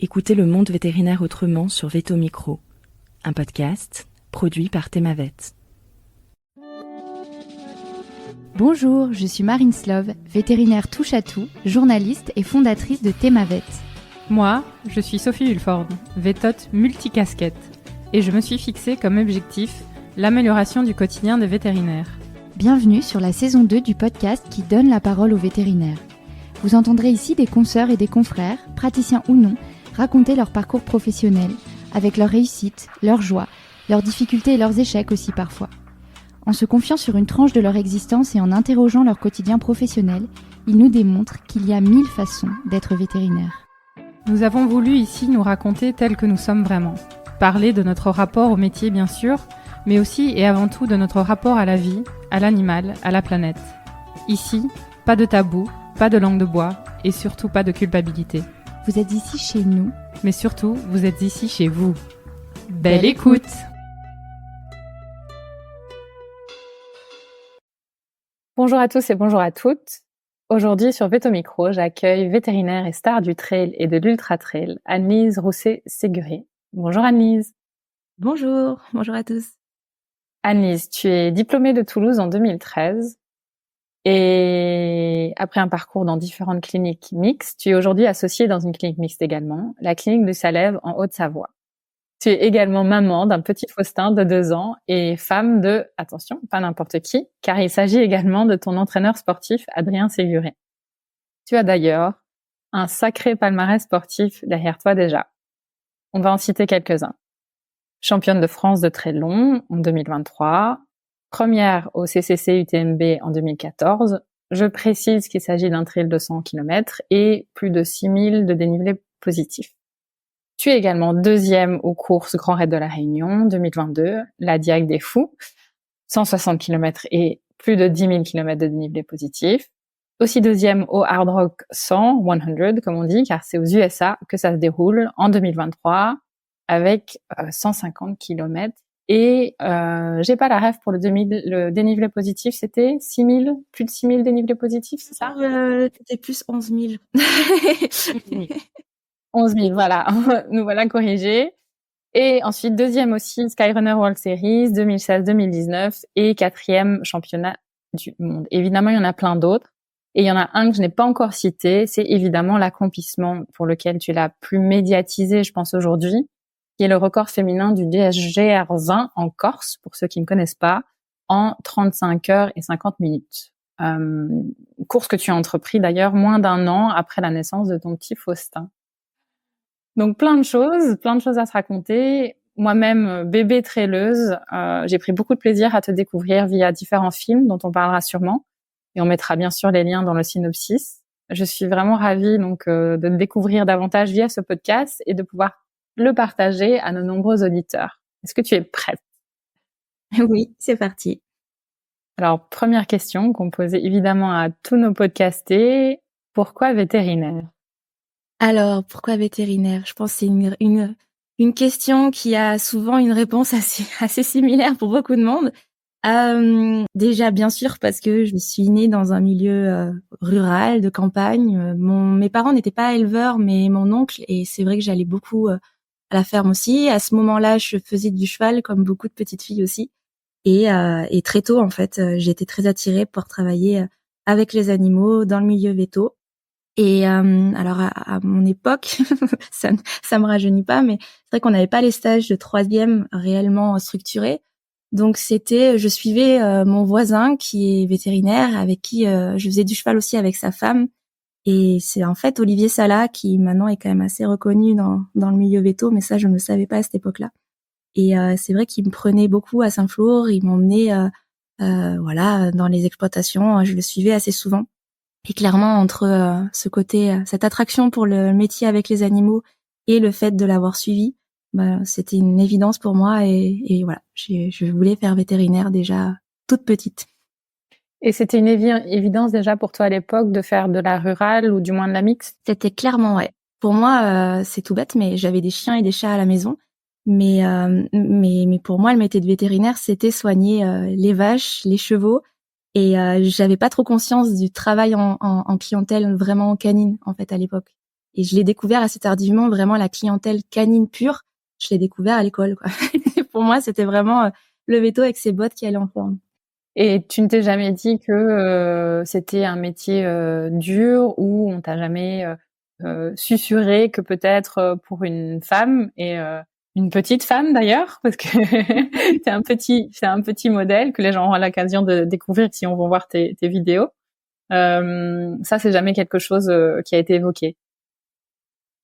Écoutez le monde vétérinaire autrement sur Veto Micro, un podcast produit par Thémavet. Bonjour, je suis Marine Slove, vétérinaire touche-à-tout, journaliste et fondatrice de Thémavet. Moi, je suis Sophie Hulford, vétote multicasquette, et je me suis fixée comme objectif l'amélioration du quotidien des vétérinaires. Bienvenue sur la saison 2 du podcast qui donne la parole aux vétérinaires. Vous entendrez ici des consoeurs et des confrères, praticiens ou non, raconter leur parcours professionnel, avec leurs réussites, leurs joies, leurs difficultés et leurs échecs aussi parfois. En se confiant sur une tranche de leur existence et en interrogeant leur quotidien professionnel, ils nous démontrent qu'il y a 1000 façons d'être vétérinaire. Nous avons voulu ici nous raconter tels que nous sommes vraiment. Parler de notre rapport au métier bien sûr, mais aussi et avant tout de notre rapport à la vie, à l'animal, à la planète. Ici, pas de tabou, pas de langue de bois et surtout pas de culpabilité. Vous êtes ici chez nous, mais surtout, vous êtes ici chez vous. Belle écoute! Bonjour à tous et bonjour à toutes. Aujourd'hui sur Veto Micro, j'accueille vétérinaire et star du trail et de l'ultra trail, Anne-Lise Rousset-Séguré. Bonjour Anne-Lise. Bonjour à tous. Anne-Lise, tu es diplômée de Toulouse en 2013 et après un parcours dans différentes cliniques mixtes, tu es aujourd'hui associée dans une clinique mixte également, la clinique de Salève en Haute-Savoie. Tu es également maman d'un petit Faustin de 2 ans et femme de, attention, pas n'importe qui, car il s'agit également de ton entraîneur sportif Adrien Séguré. Tu as d'ailleurs un sacré palmarès sportif derrière toi déjà. On va en citer quelques-uns. Championne de France de trail long en 2023, première au CCC UTMB en 2014. Je précise qu'il s'agit d'un trail de 100 km et plus de 6000 de dénivelé positif. Tu es également deuxième aux courses Grand Raid de la Réunion 2022, la Diag des Fous, 160 km et plus de 10 000 km de dénivelé positif. Aussi deuxième au Hard Rock 100, comme on dit, car c'est aux USA que ça se déroule en 2023 avec 150 km. Et j'ai pas la rêve pour le dénivelé positif, c'était 6000, plus de 6000 dénivelés positifs, c'est ça? C'était plus 11 000. 11 000, voilà. Nous voilà corrigés. Et ensuite, deuxième aussi, Skyrunner World Series 2016-2019 et quatrième championnat du monde. Évidemment, il y en a plein d'autres. Et il y en a un que je n'ai pas encore cité, c'est évidemment l'accomplissement pour lequel tu es la plus médiatisée, je pense, aujourd'hui, qui est le record féminin du DSGR 20 en Corse, pour ceux qui ne connaissent pas, en 35 heures et 50 minutes. Course que tu as entrepris d'ailleurs moins d'un an après la naissance de ton petit Faustin. Donc plein de choses à se raconter. Moi-même, bébé traileuse, j'ai pris beaucoup de plaisir à te découvrir via différents films dont on parlera sûrement. Et on mettra bien sûr les liens dans le synopsis. Je suis vraiment ravie donc de te découvrir davantage via ce podcast et de pouvoir le partager à nos nombreux auditeurs. Est-ce que tu es prête? Oui, c'est parti. Alors, première question qu'on posait évidemment à tous nos podcastés. Pourquoi vétérinaire? Alors, pourquoi vétérinaire? Je pense que c'est une question qui a souvent une réponse assez similaire pour beaucoup de monde. Déjà, bien sûr, parce que je suis née dans un milieu rural, de campagne. Mes parents n'étaient pas éleveurs, mais mon oncle, et c'est vrai que j'allais beaucoup à la ferme aussi. À ce moment-là, je faisais du cheval, comme beaucoup de petites filles aussi. Et très tôt, en fait, j'ai été très attirée pour travailler avec les animaux dans le milieu véto. Et alors à mon époque, ça me rajeunit pas, mais c'est vrai qu'on n'avait pas les stages de 3e réellement structurés. Donc je suivais mon voisin qui est vétérinaire, avec qui je faisais du cheval aussi avec sa femme. Et c'est en fait Olivier Sala qui maintenant est quand même assez reconnu dans le milieu véto, mais ça je ne le savais pas à cette époque-là. Et c'est vrai qu'il me prenait beaucoup à Saint-Flour, il m'emmenait voilà dans les exploitations, je le suivais assez souvent. Et clairement, entre ce côté, cette attraction pour le métier avec les animaux et le fait de l'avoir suivi, c'était une évidence pour moi et voilà, je voulais faire vétérinaire déjà toute petite. Et c'était une évidence déjà pour toi à l'époque de faire de la rurale ou du moins de la mixte? C'était clairement, ouais. Pour moi, c'est tout bête, mais j'avais des chiens et des chats à la maison. Mais pour moi, le métier de vétérinaire, c'était soigner les vaches, les chevaux. Et j'avais pas trop conscience du travail en clientèle vraiment canine en fait à l'époque. Et je l'ai découvert assez tardivement, vraiment la clientèle canine pure. Je l'ai découvert à l'école, quoi. Pour moi, c'était vraiment le veto avec ses bottes qui allait en forme. Et tu ne t'es jamais dit que c'était un métier dur, ou on t'a jamais susurré que peut-être pour une femme, et une petite femme d'ailleurs, parce que c'est un petit modèle que les gens auront l'occasion de découvrir si on va voir tes vidéos. Ça, c'est jamais quelque chose qui a été évoqué.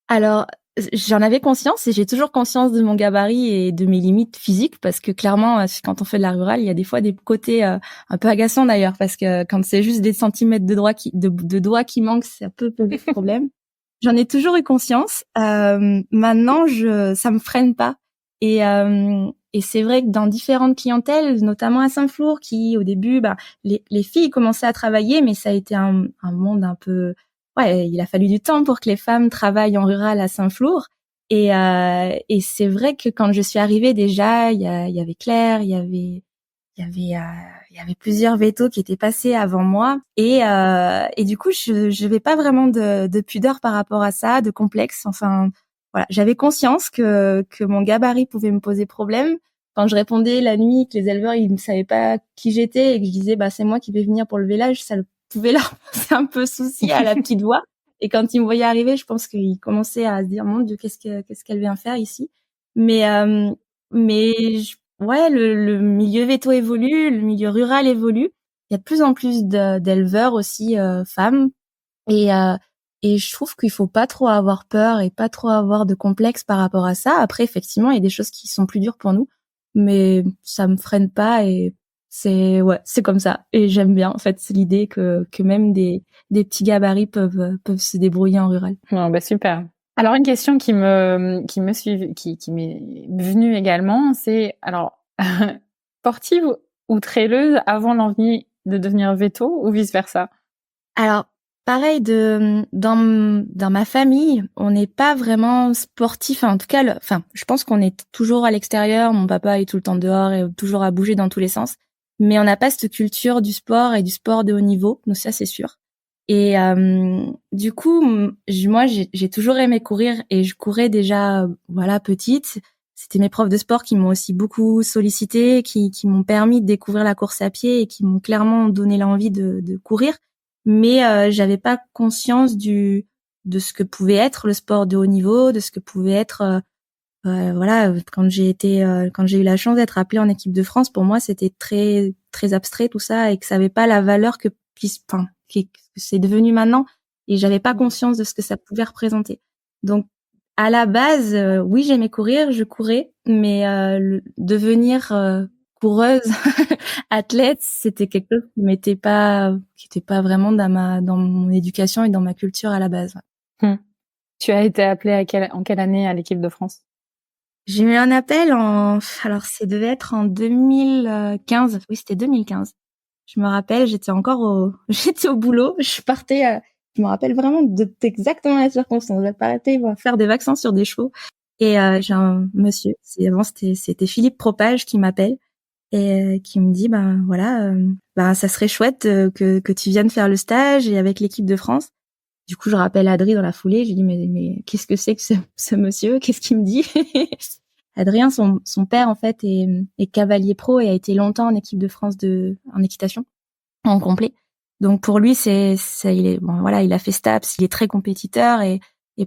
Alors, j'en avais conscience et j'ai toujours conscience de mon gabarit et de mes limites physiques, parce que clairement, quand on fait de la rurale, il y a des fois des côtés un peu agaçants d'ailleurs, parce que quand c'est juste des centimètres de doigts qui manquent, ça peut poser problème. J'en ai toujours eu conscience. Maintenant, ça me freine pas. Et c'est vrai que dans différentes clientèles, notamment à Saint-Flour, qui au début, les filles commençaient à travailler, mais ça a été un monde un peu, ouais, il a fallu du temps pour que les femmes travaillent en rural à Saint-Flour. Et c'est vrai que quand je suis arrivée, déjà, il y avait Claire, il y avait plusieurs vétos qui étaient passés avant moi. Et du coup, je n'avais pas vraiment de pudeur par rapport à ça, de complexe. Enfin, voilà, j'avais conscience que mon gabarit pouvait me poser problème. Quand je répondais la nuit, que les éleveurs ils ne savaient pas qui j'étais et que je disais c'est moi qui vais venir pour le village, ça pouvait leur poser un peu souci à la petite voix. Et quand ils me voyaient arriver, je pense qu'ils commençaient à se dire mon Dieu, qu'est-ce qu'elle vient faire ici. Mais ouais, le milieu veto évolue, le milieu rural évolue. Il y a de plus en plus d'éleveurs aussi femmes. Et je trouve qu'il faut pas trop avoir peur et pas trop avoir de complexe par rapport à ça. Après, effectivement, il y a des choses qui sont plus dures pour nous, mais ça me freine pas et c'est comme ça. Et j'aime bien, en fait, c'est l'idée que même des petits gabarits peuvent se débrouiller en rural. Non, super. Alors, une question qui m'est venue également, c'est, alors, sportive ou trailleuse avant l'envie de devenir veto, ou vice versa? Alors, pareil, dans ma famille, on n'est pas vraiment sportif. En tout cas, je pense qu'on est toujours à l'extérieur. Mon papa est tout le temps dehors et toujours à bouger dans tous les sens. Mais on n'a pas cette culture du sport et du sport de haut niveau. Donc ça, c'est sûr. Et du coup, moi, j'ai toujours aimé courir et je courais déjà, petite. C'était mes profs de sport qui m'ont aussi beaucoup sollicité, qui m'ont permis de découvrir la course à pied et qui m'ont clairement donné l'envie de courir. Mais j'avais pas conscience de ce que pouvait être le sport de haut niveau, de ce que pouvait être quand j'ai eu la chance d'être appelée en équipe de France. Pour moi, c'était très très abstrait tout ça et que ça avait pas la valeur que c'est devenu maintenant, et j'avais pas conscience de ce que ça pouvait représenter. Donc à la base, oui, j'aimais courir, je courais, mais devenir coureuse, athlète, c'était quelque chose qui était pas vraiment dans mon éducation et dans ma culture à la base. Tu as été appelée en quelle année à l'équipe de France? J'ai eu un appel alors ça devait être en 2015. Oui, c'était 2015. Je me rappelle, j'étais au boulot, je partais, je me rappelle vraiment exactement la circonstance. J'appartais faire des vaccins sur des chevaux. Et j'ai un monsieur, c'était Philippe Propage qui m'appelle et qui me dit ça serait chouette que tu viennes faire le stage et avec l'équipe de France. Du coup, je rappelle Adrien dans la foulée, je lui dis mais qu'est-ce que c'est que ce monsieur, qu'est-ce qu'il me dit? Adrien, son père en fait est cavalier pro et a été longtemps en équipe de France en équitation en complet. Donc pour lui il a fait STAPS, il est très compétiteur et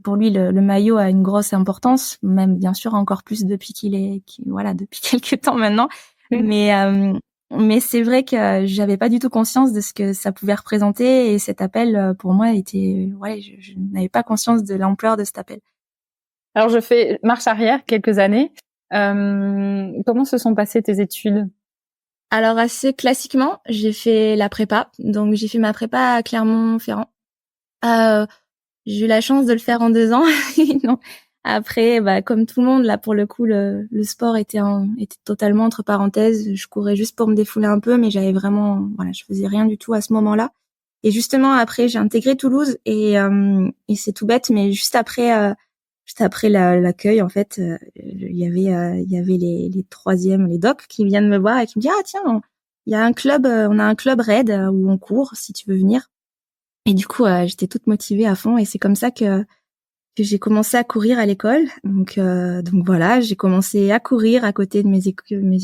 pour lui le maillot a une grosse importance, même bien sûr encore plus depuis depuis quelques temps maintenant. Mais c'est vrai que j'avais pas du tout conscience de ce que ça pouvait représenter, et cet appel pour moi était je n'avais pas conscience de l'ampleur de cet appel. Alors je fais marche arrière quelques années. Comment se sont passées tes études? Alors assez classiquement, j'ai fait la prépa. Donc j'ai fait ma prépa à Clermont-Ferrand. J'ai eu la chance de le faire en 2 ans. Non. Après, comme tout le monde, là pour le coup, le sport était totalement entre parenthèses. Je courais juste pour me défouler un peu, mais j'avais vraiment, je faisais rien du tout à ce moment-là. Et justement après, j'ai intégré Toulouse et c'est tout bête, mais juste après l'accueil, en fait, il y avait les troisièmes, les docs qui viennent me voir et qui me disent tiens, il y a un club, on a un club raid où on court, si tu veux venir. Et du coup, j'étais toute motivée à fond, et c'est comme ça que j'ai commencé à courir à l'école. Donc voilà, j'ai commencé à courir à côté de mes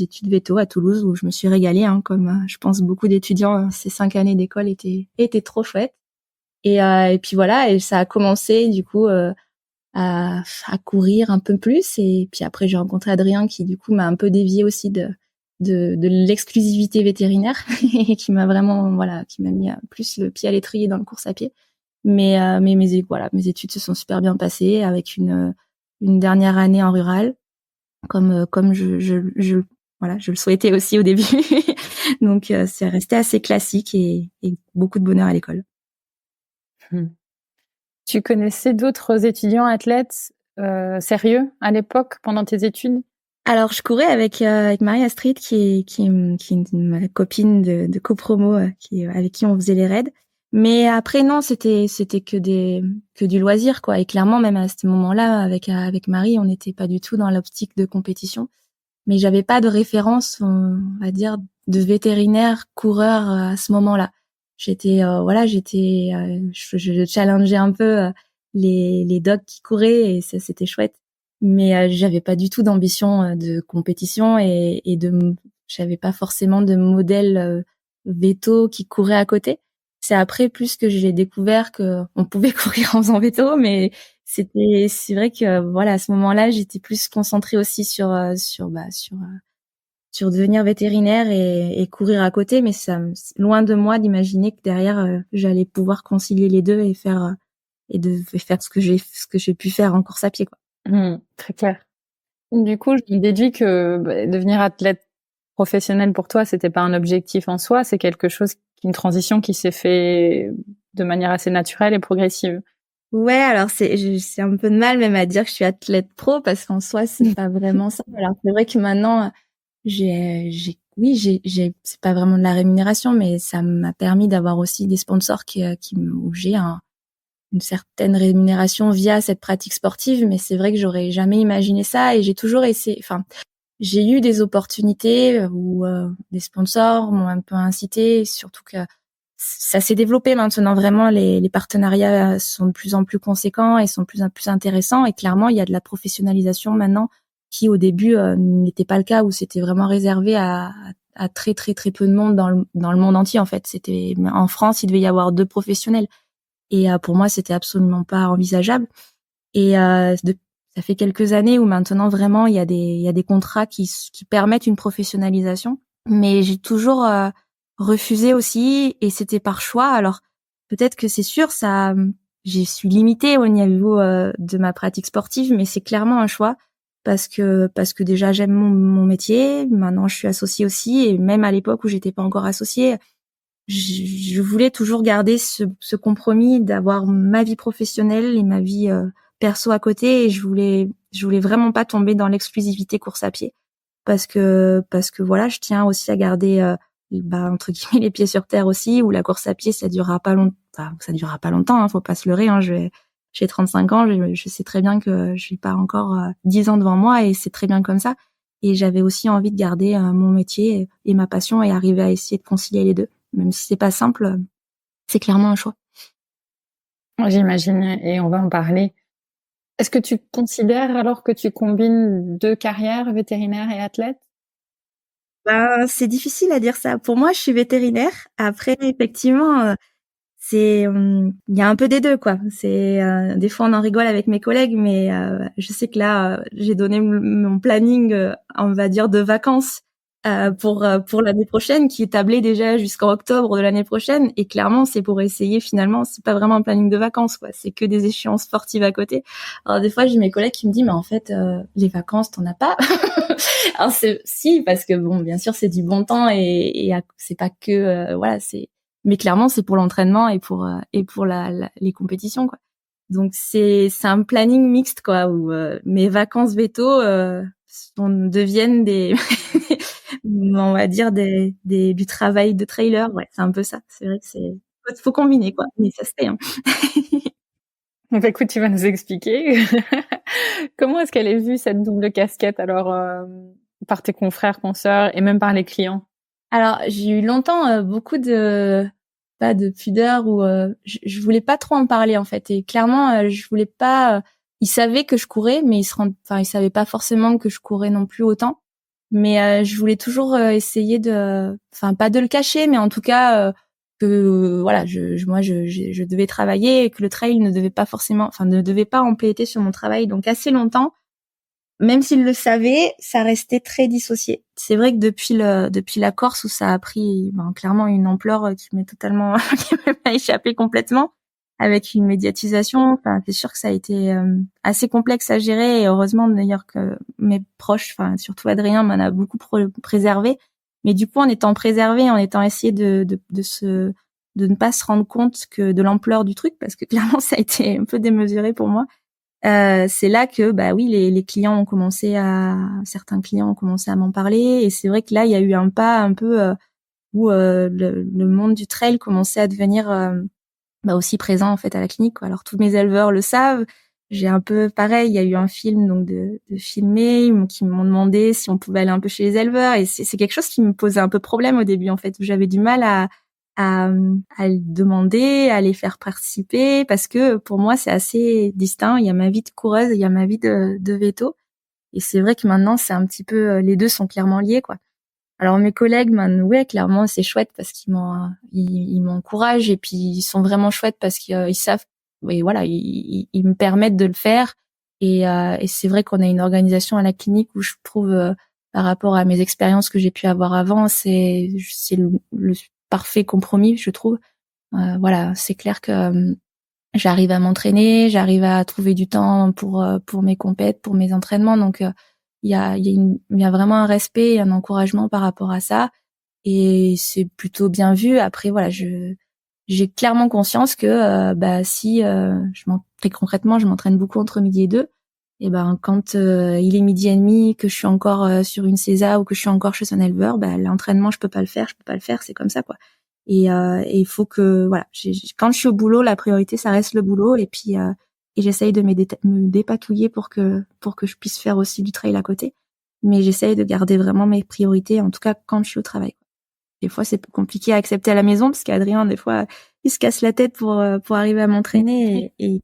études véto à Toulouse, où je me suis régalée, hein, comme je pense beaucoup d'étudiants. Ces 5 années d'école étaient trop chouettes. Et puis voilà, et ça a commencé du coup à courir un peu plus. Et puis après, j'ai rencontré Adrien qui du coup m'a un peu dévié aussi de l'exclusivité vétérinaire et qui m'a vraiment qui m'a mis plus le pied à l'étrier dans le course à pied. Mais mes études se sont super bien passées avec une dernière année en rural comme je le souhaitais aussi au début. Donc c'est resté assez classique et beaucoup de bonheur à l'école. Tu connaissais d'autres étudiants athlètes sérieux à l'époque pendant tes études? Alors je courais avec Marie-Astrid qui est ma copine de copromo avec qui on faisait les raids. Mais après non, c'était que du loisir quoi. Et clairement même à ce moment-là avec Marie, on n'était pas du tout dans l'optique de compétition. Mais j'avais pas de référence, on va dire, de vétérinaire coureur à ce moment-là. Je challengeais un peu les dogs qui couraient et ça c'était chouette. Mais j'avais pas du tout d'ambition de compétition j'avais pas forcément de modèle véto qui courait à côté. C'est après plus que j'ai découvert que on pouvait courir en faisant véto, mais c'est vrai que à ce moment-là, j'étais plus concentrée aussi sur devenir vétérinaire et courir à côté, mais loin de moi d'imaginer que derrière j'allais pouvoir concilier les deux et faire ce que j'ai pu faire en course à pied quoi. Très clair. Du coup, je déduis que devenir athlète professionnel pour toi, c'était pas un objectif en soi, c'est une transition qui s'est fait de manière assez naturelle et progressive. Ouais, alors c'est un peu de mal même à dire que je suis athlète pro parce qu'en soi c'est pas vraiment ça. Alors c'est vrai que maintenant c'est pas vraiment de la rémunération, mais ça m'a permis d'avoir aussi des sponsors où j'ai une certaine rémunération via cette pratique sportive, mais c'est vrai que j'aurais jamais imaginé ça et j'ai toujours essayé, j'ai eu des opportunités où des sponsors m'ont un peu incité, surtout que ça s'est développé maintenant vraiment les partenariats sont de plus en plus conséquents et sont de plus en plus intéressants et clairement il y a de la professionnalisation maintenant qui au début n'était pas le cas où c'était vraiment réservé à très très très peu de monde dans le monde entier en fait. C'était en France, il devait y avoir 2 professionnels et pour moi c'était absolument pas envisageable et ça fait quelques années où maintenant vraiment il y a des contrats qui permettent une professionnalisation, mais j'ai toujours refusé aussi et c'était par choix. Alors peut-être que c'est sûr j'y suis limitée au niveau de ma pratique sportive, mais c'est clairement un choix parce que déjà j'aime mon métier. Maintenant je suis associée aussi et même à l'époque où j'étais pas encore associée, je voulais toujours garder ce compromis d'avoir ma vie professionnelle et ma vie perso à côté et je voulais vraiment pas tomber dans l'exclusivité course à pied parce que je tiens aussi à garder entre guillemets les pieds sur terre aussi où la course à pied ça durera pas longtemps hein, faut pas se leurrer hein, j'ai 35 ans, je sais très bien que je n'ai pas encore 10 ans devant moi et c'est très bien comme ça et j'avais aussi envie de garder mon métier et ma passion et arriver à essayer de concilier les deux même si c'est pas simple, c'est clairement un choix. J'imagine et on va en parler. Est-ce que tu considères alors que tu combines 2 carrières, vétérinaire et athlète? C'est difficile à dire ça. Pour moi, je suis vétérinaire. Après, effectivement, il y a un peu des deux, quoi. Des fois, on en rigole avec mes collègues, mais je sais que là, j'ai donné mon planning, on va dire, de vacances pour l'année prochaine, qui est tablé déjà jusqu'en octobre de l'année prochaine. Et clairement, c'est pour essayer, finalement, c'est pas vraiment un planning de vacances, quoi. C'est que des échéances sportives à côté. Alors, des fois, j'ai mes collègues qui me disent, mais en fait, les vacances, t'en as pas? Alors, si, parce que bon, bien sûr, c'est du bon temps et c'est pas que, mais clairement, c'est pour l'entraînement et pour les compétitions, quoi. Donc, c'est un planning mixte, quoi, où mes vacances véto deviennent on va dire du travail de trailer. Ouais, c'est un peu ça. C'est vrai que faut combiner, quoi. Mais ça se fait, hein. Écoute, tu vas nous expliquer. Comment est-ce qu'elle est vue cette double casquette alors par tes confrères, consoeurs et même par les clients? Alors, j'ai eu longtemps beaucoup pas de pudeur ou je voulais pas trop en parler en fait et clairement je voulais pas ils savaient que je courais, mais ils savaient pas forcément que je courais non plus autant. Mais je voulais toujours essayer pas de le cacher, mais en tout cas que voilà, je devais travailler et que le trail ne devait pas empiéter sur mon travail. Donc assez longtemps, même s'ils le savaient, ça restait très dissocié. C'est vrai que depuis la Corse où ça a pris clairement une ampleur qui m'a échappé complètement, avec une médiatisation, c'est sûr que ça a été assez complexe à gérer, et heureusement d'ailleurs que mes proches, surtout Adrien, m'en a beaucoup préservé. Mais du coup, en étant préservé, en étant essayé de ne pas se rendre compte que de l'ampleur du truc, parce que clairement ça a été un peu démesuré pour moi. C'est là que oui, les clients certains clients ont commencé à m'en parler, et c'est vrai que là il y a eu un pas un peu où le monde du trail commençait à devenir aussi présent en fait à la clinique, quoi. Alors tous mes éleveurs le savent. J'ai un peu pareil, il y a eu un film donc de filmer qui m'ont demandé si on pouvait aller un peu chez les éleveurs, et c'est quelque chose qui me posait un peu problème au début en fait, où j'avais du mal à le demander, à les faire participer, parce que pour moi c'est assez distinct. Il y a ma vie de coureuse, il y a ma vie de véto, et c'est vrai que maintenant c'est un petit peu les deux sont clairement liés, quoi. Alors mes collègues, ouais, clairement c'est chouette parce qu'ils m'encouragent, et puis ils sont vraiment chouettes parce qu'ils savent, et voilà, ils me permettent de le faire, et c'est vrai qu'on a une organisation à la clinique où je trouve par rapport à mes expériences que j'ai pu avoir avant, c'est le parfait compromis, je trouve. Voilà, c'est clair que j'arrive à m'entraîner, j'arrive à trouver du temps pour mes compètes, pour mes entraînements, donc il y a vraiment un respect et un encouragement par rapport à ça, et c'est plutôt bien vu. Après voilà, j'ai clairement conscience que si très concrètement, je m'entraîne beaucoup entre midi et 2, et quand il est midi et demi, que je suis encore sur une CESA ou que je suis encore chez un éleveur, l'entraînement je peux pas le faire, c'est comme ça, quoi. Et il faut que voilà, quand je suis au boulot, la priorité ça reste le boulot, et puis et j'essaye de me dépatouiller pour que je puisse faire aussi du trail à côté, mais j'essaye de garder vraiment mes priorités, en tout cas quand je suis au travail. Des fois c'est plus compliqué à accepter à la maison, parce qu'Adrien des fois il se casse la tête pour arriver à m'entraîner, et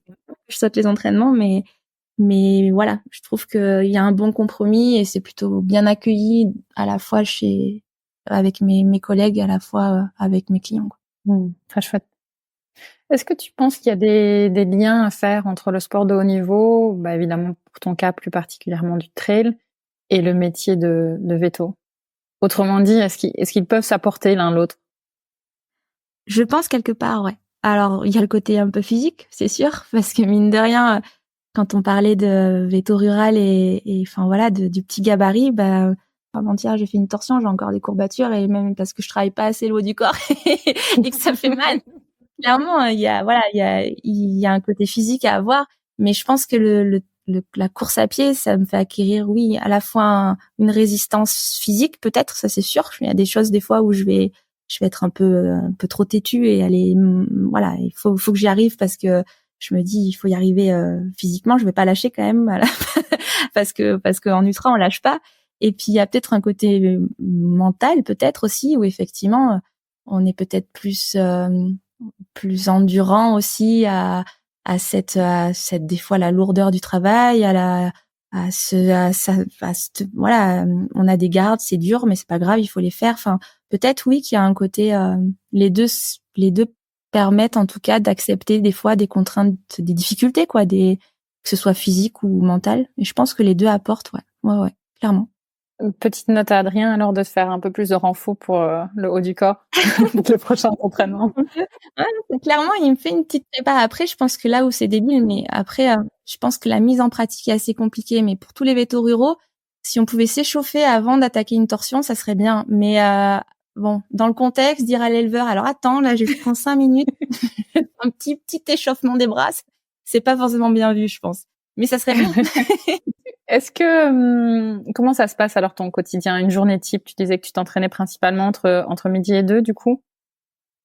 je saute les entraînements, mais voilà, je trouve qu'il y a un bon compromis, et c'est plutôt bien accueilli à la fois avec mes collègues, à la fois avec mes clients, quoi. Très chouette. Est-ce que tu penses qu'il y a des liens à faire entre le sport de haut niveau, évidemment pour ton cas plus particulièrement du trail, et le métier de véto? Autrement dit, est-ce qu'ils peuvent s'apporter l'un l'autre? Je pense quelque part, ouais. Alors, il y a le côté un peu physique, c'est sûr, parce que mine de rien, quand on parlait de véto rural et voilà, du petit gabarit, avant-hier, j'ai fait une torsion, j'ai encore des courbatures, et même parce que je travaille pas assez le haut du corps et que ça fait mal. Clairement, il y a un côté physique à avoir, mais je pense que la course à pied, ça me fait acquérir, oui, à la fois une résistance physique, peut-être, ça c'est sûr. Il y a des choses des fois où je vais être un peu trop têtue, et aller, voilà, il faut que j'y arrive, parce que je me dis il faut y arriver physiquement, je vais pas lâcher quand même, parce que en ultra on lâche pas. Et puis il y a peut-être un côté mental peut-être aussi, où effectivement on est peut-être plus endurant aussi à cette des fois la lourdeur du travail, voilà, on a des gardes, c'est dur, mais c'est pas grave, il faut les faire. Enfin, peut-être oui qu'il y a un côté les deux permettent en tout cas d'accepter des fois des contraintes, des difficultés, quoi, que ce soit physique ou mental. Et je pense que les deux apportent, ouais, clairement. Une petite note à Adrien alors de faire un peu plus de renfo pour le haut du corps pour le prochain entraînement. Ouais, clairement, il me fait une petite prépa. Après, je pense que là où c'est débile, mais après, je pense que la mise en pratique est assez compliquée. Mais pour tous les vétos ruraux, si on pouvait s'échauffer avant d'attaquer une torsion, ça serait bien. Mais bon, dans le contexte, dire à l'éleveur, alors attends, là, je prends 5 minutes, un petit échauffement des bras, c'est pas forcément bien vu, je pense. Mais ça serait bien. Est-ce que comment ça se passe alors ton quotidien, une journée type? Tu disais que tu t'entraînais principalement entre midi et 2 du coup?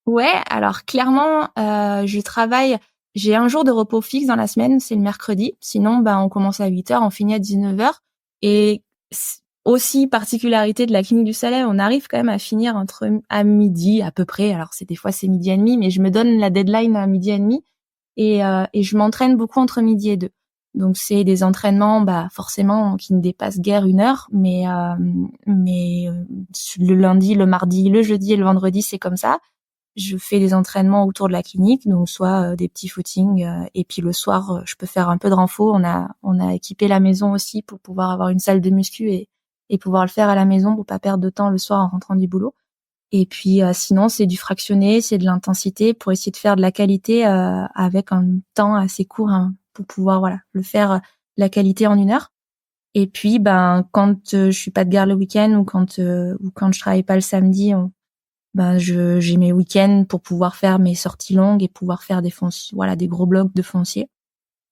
Ouais, alors clairement, je travaille. J'ai un jour de repos fixe dans la semaine, c'est le mercredi. Sinon, on commence à 8h, on finit à 19h. Et aussi, particularité de la clinique du Salève, on arrive quand même à finir à midi à peu près. Alors des fois c'est midi et demi, mais je me donne la deadline à midi et demi, et je m'entraîne beaucoup entre midi et 2. Donc c'est des entraînements forcément qui ne dépassent guère 1 heure, mais le lundi, le mardi, le jeudi et le vendredi, c'est comme ça. Je fais des entraînements autour de la clinique, donc soit des petits footings et puis le soir je peux faire un peu de renfo. On a équipé la maison aussi pour pouvoir avoir une salle de muscu et pouvoir le faire à la maison pour pas perdre de temps le soir en rentrant du boulot. Et puis sinon c'est du fractionné, c'est de l'intensité pour essayer de faire de la qualité avec un temps assez court hein, pour pouvoir le faire la qualité en 1 heure. Et puis quand je suis pas de garde le week-end ou quand je travaille pas le samedi, j'ai mes week-ends pour pouvoir faire mes sorties longues et pouvoir faire des gros blocs de foncier.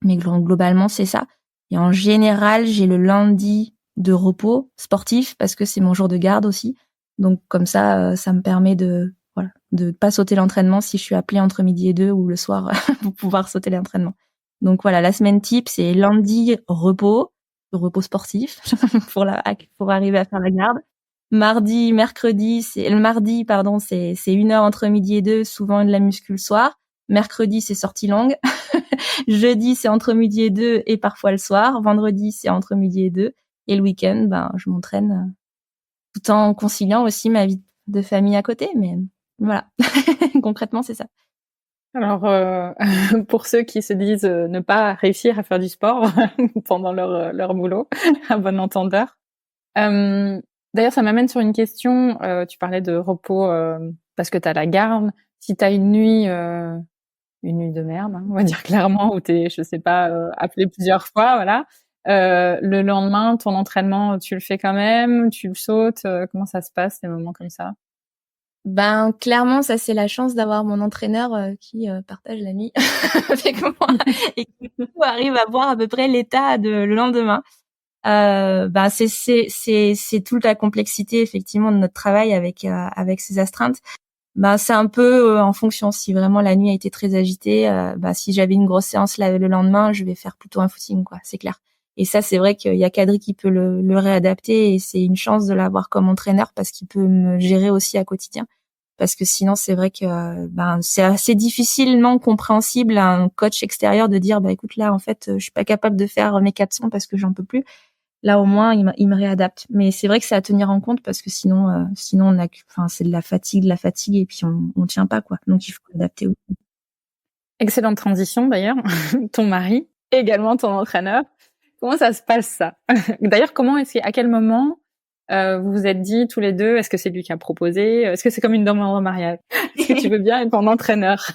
Mais globalement c'est ça. Et en général j'ai le lundi de repos sportif parce que c'est mon jour de garde aussi. Donc comme ça me permet de pas sauter l'entraînement si je suis appelée entre midi et 2 ou le soir pour pouvoir sauter l'entraînement. Donc la semaine type c'est lundi repos sportif pour arriver à faire la garde. Mercredi, c'est 1 heure entre midi et 2, souvent de la muscu le soir. Mercredi, c'est sortie longue. Jeudi, c'est entre midi et 2 et parfois le soir. Vendredi, c'est entre midi et 2. Et le week-end, je m'entraîne tout en conciliant aussi ma vie de famille à côté. Mais voilà, concrètement, c'est ça. Alors, pour ceux qui se disent ne pas réussir à faire du sport pendant leur boulot, à bon entendeur. D'ailleurs, ça m'amène sur une question. Tu parlais de repos parce que t'as la garde. Si t'as une nuit de merde, hein, on va dire clairement, où t'es, je sais pas, appelé plusieurs fois, voilà. Le lendemain, ton entraînement, tu le fais quand même, tu le sautes. Comment ça se passe, des moments comme ça? Clairement, ça c'est la chance d'avoir mon entraîneur qui partage la nuit avec moi et qui du coup arrive à voir à peu près l'état le lendemain. C'est toute la complexité effectivement de notre travail avec ces astreintes. C'est un peu en fonction. Si vraiment la nuit a été très agitée, si j'avais une grosse séance le lendemain, je vais faire plutôt un footing, quoi. C'est clair. Et ça, c'est vrai qu'il y a Kadri qui peut le réadapter et c'est une chance de l'avoir comme entraîneur parce qu'il peut me gérer aussi à quotidien. Parce que sinon, c'est vrai que c'est assez difficilement compréhensible à un coach extérieur de dire écoute là en fait, je suis pas capable de faire mes 400 parce que j'en peux plus. Là au moins il me réadapte. Mais c'est vrai que c'est à tenir en compte parce que sinon c'est de la fatigue et puis on tient pas quoi. Donc il faut adapter aussi. Excellente transition d'ailleurs. Ton mari, également ton entraîneur. Comment ça se passe ça? D'ailleurs, à quel moment vous vous êtes dit tous les deux, est-ce que c'est lui qui a proposé? Est-ce que c'est comme une demande en mariage? Est-ce que tu veux bien être mon entraîneur?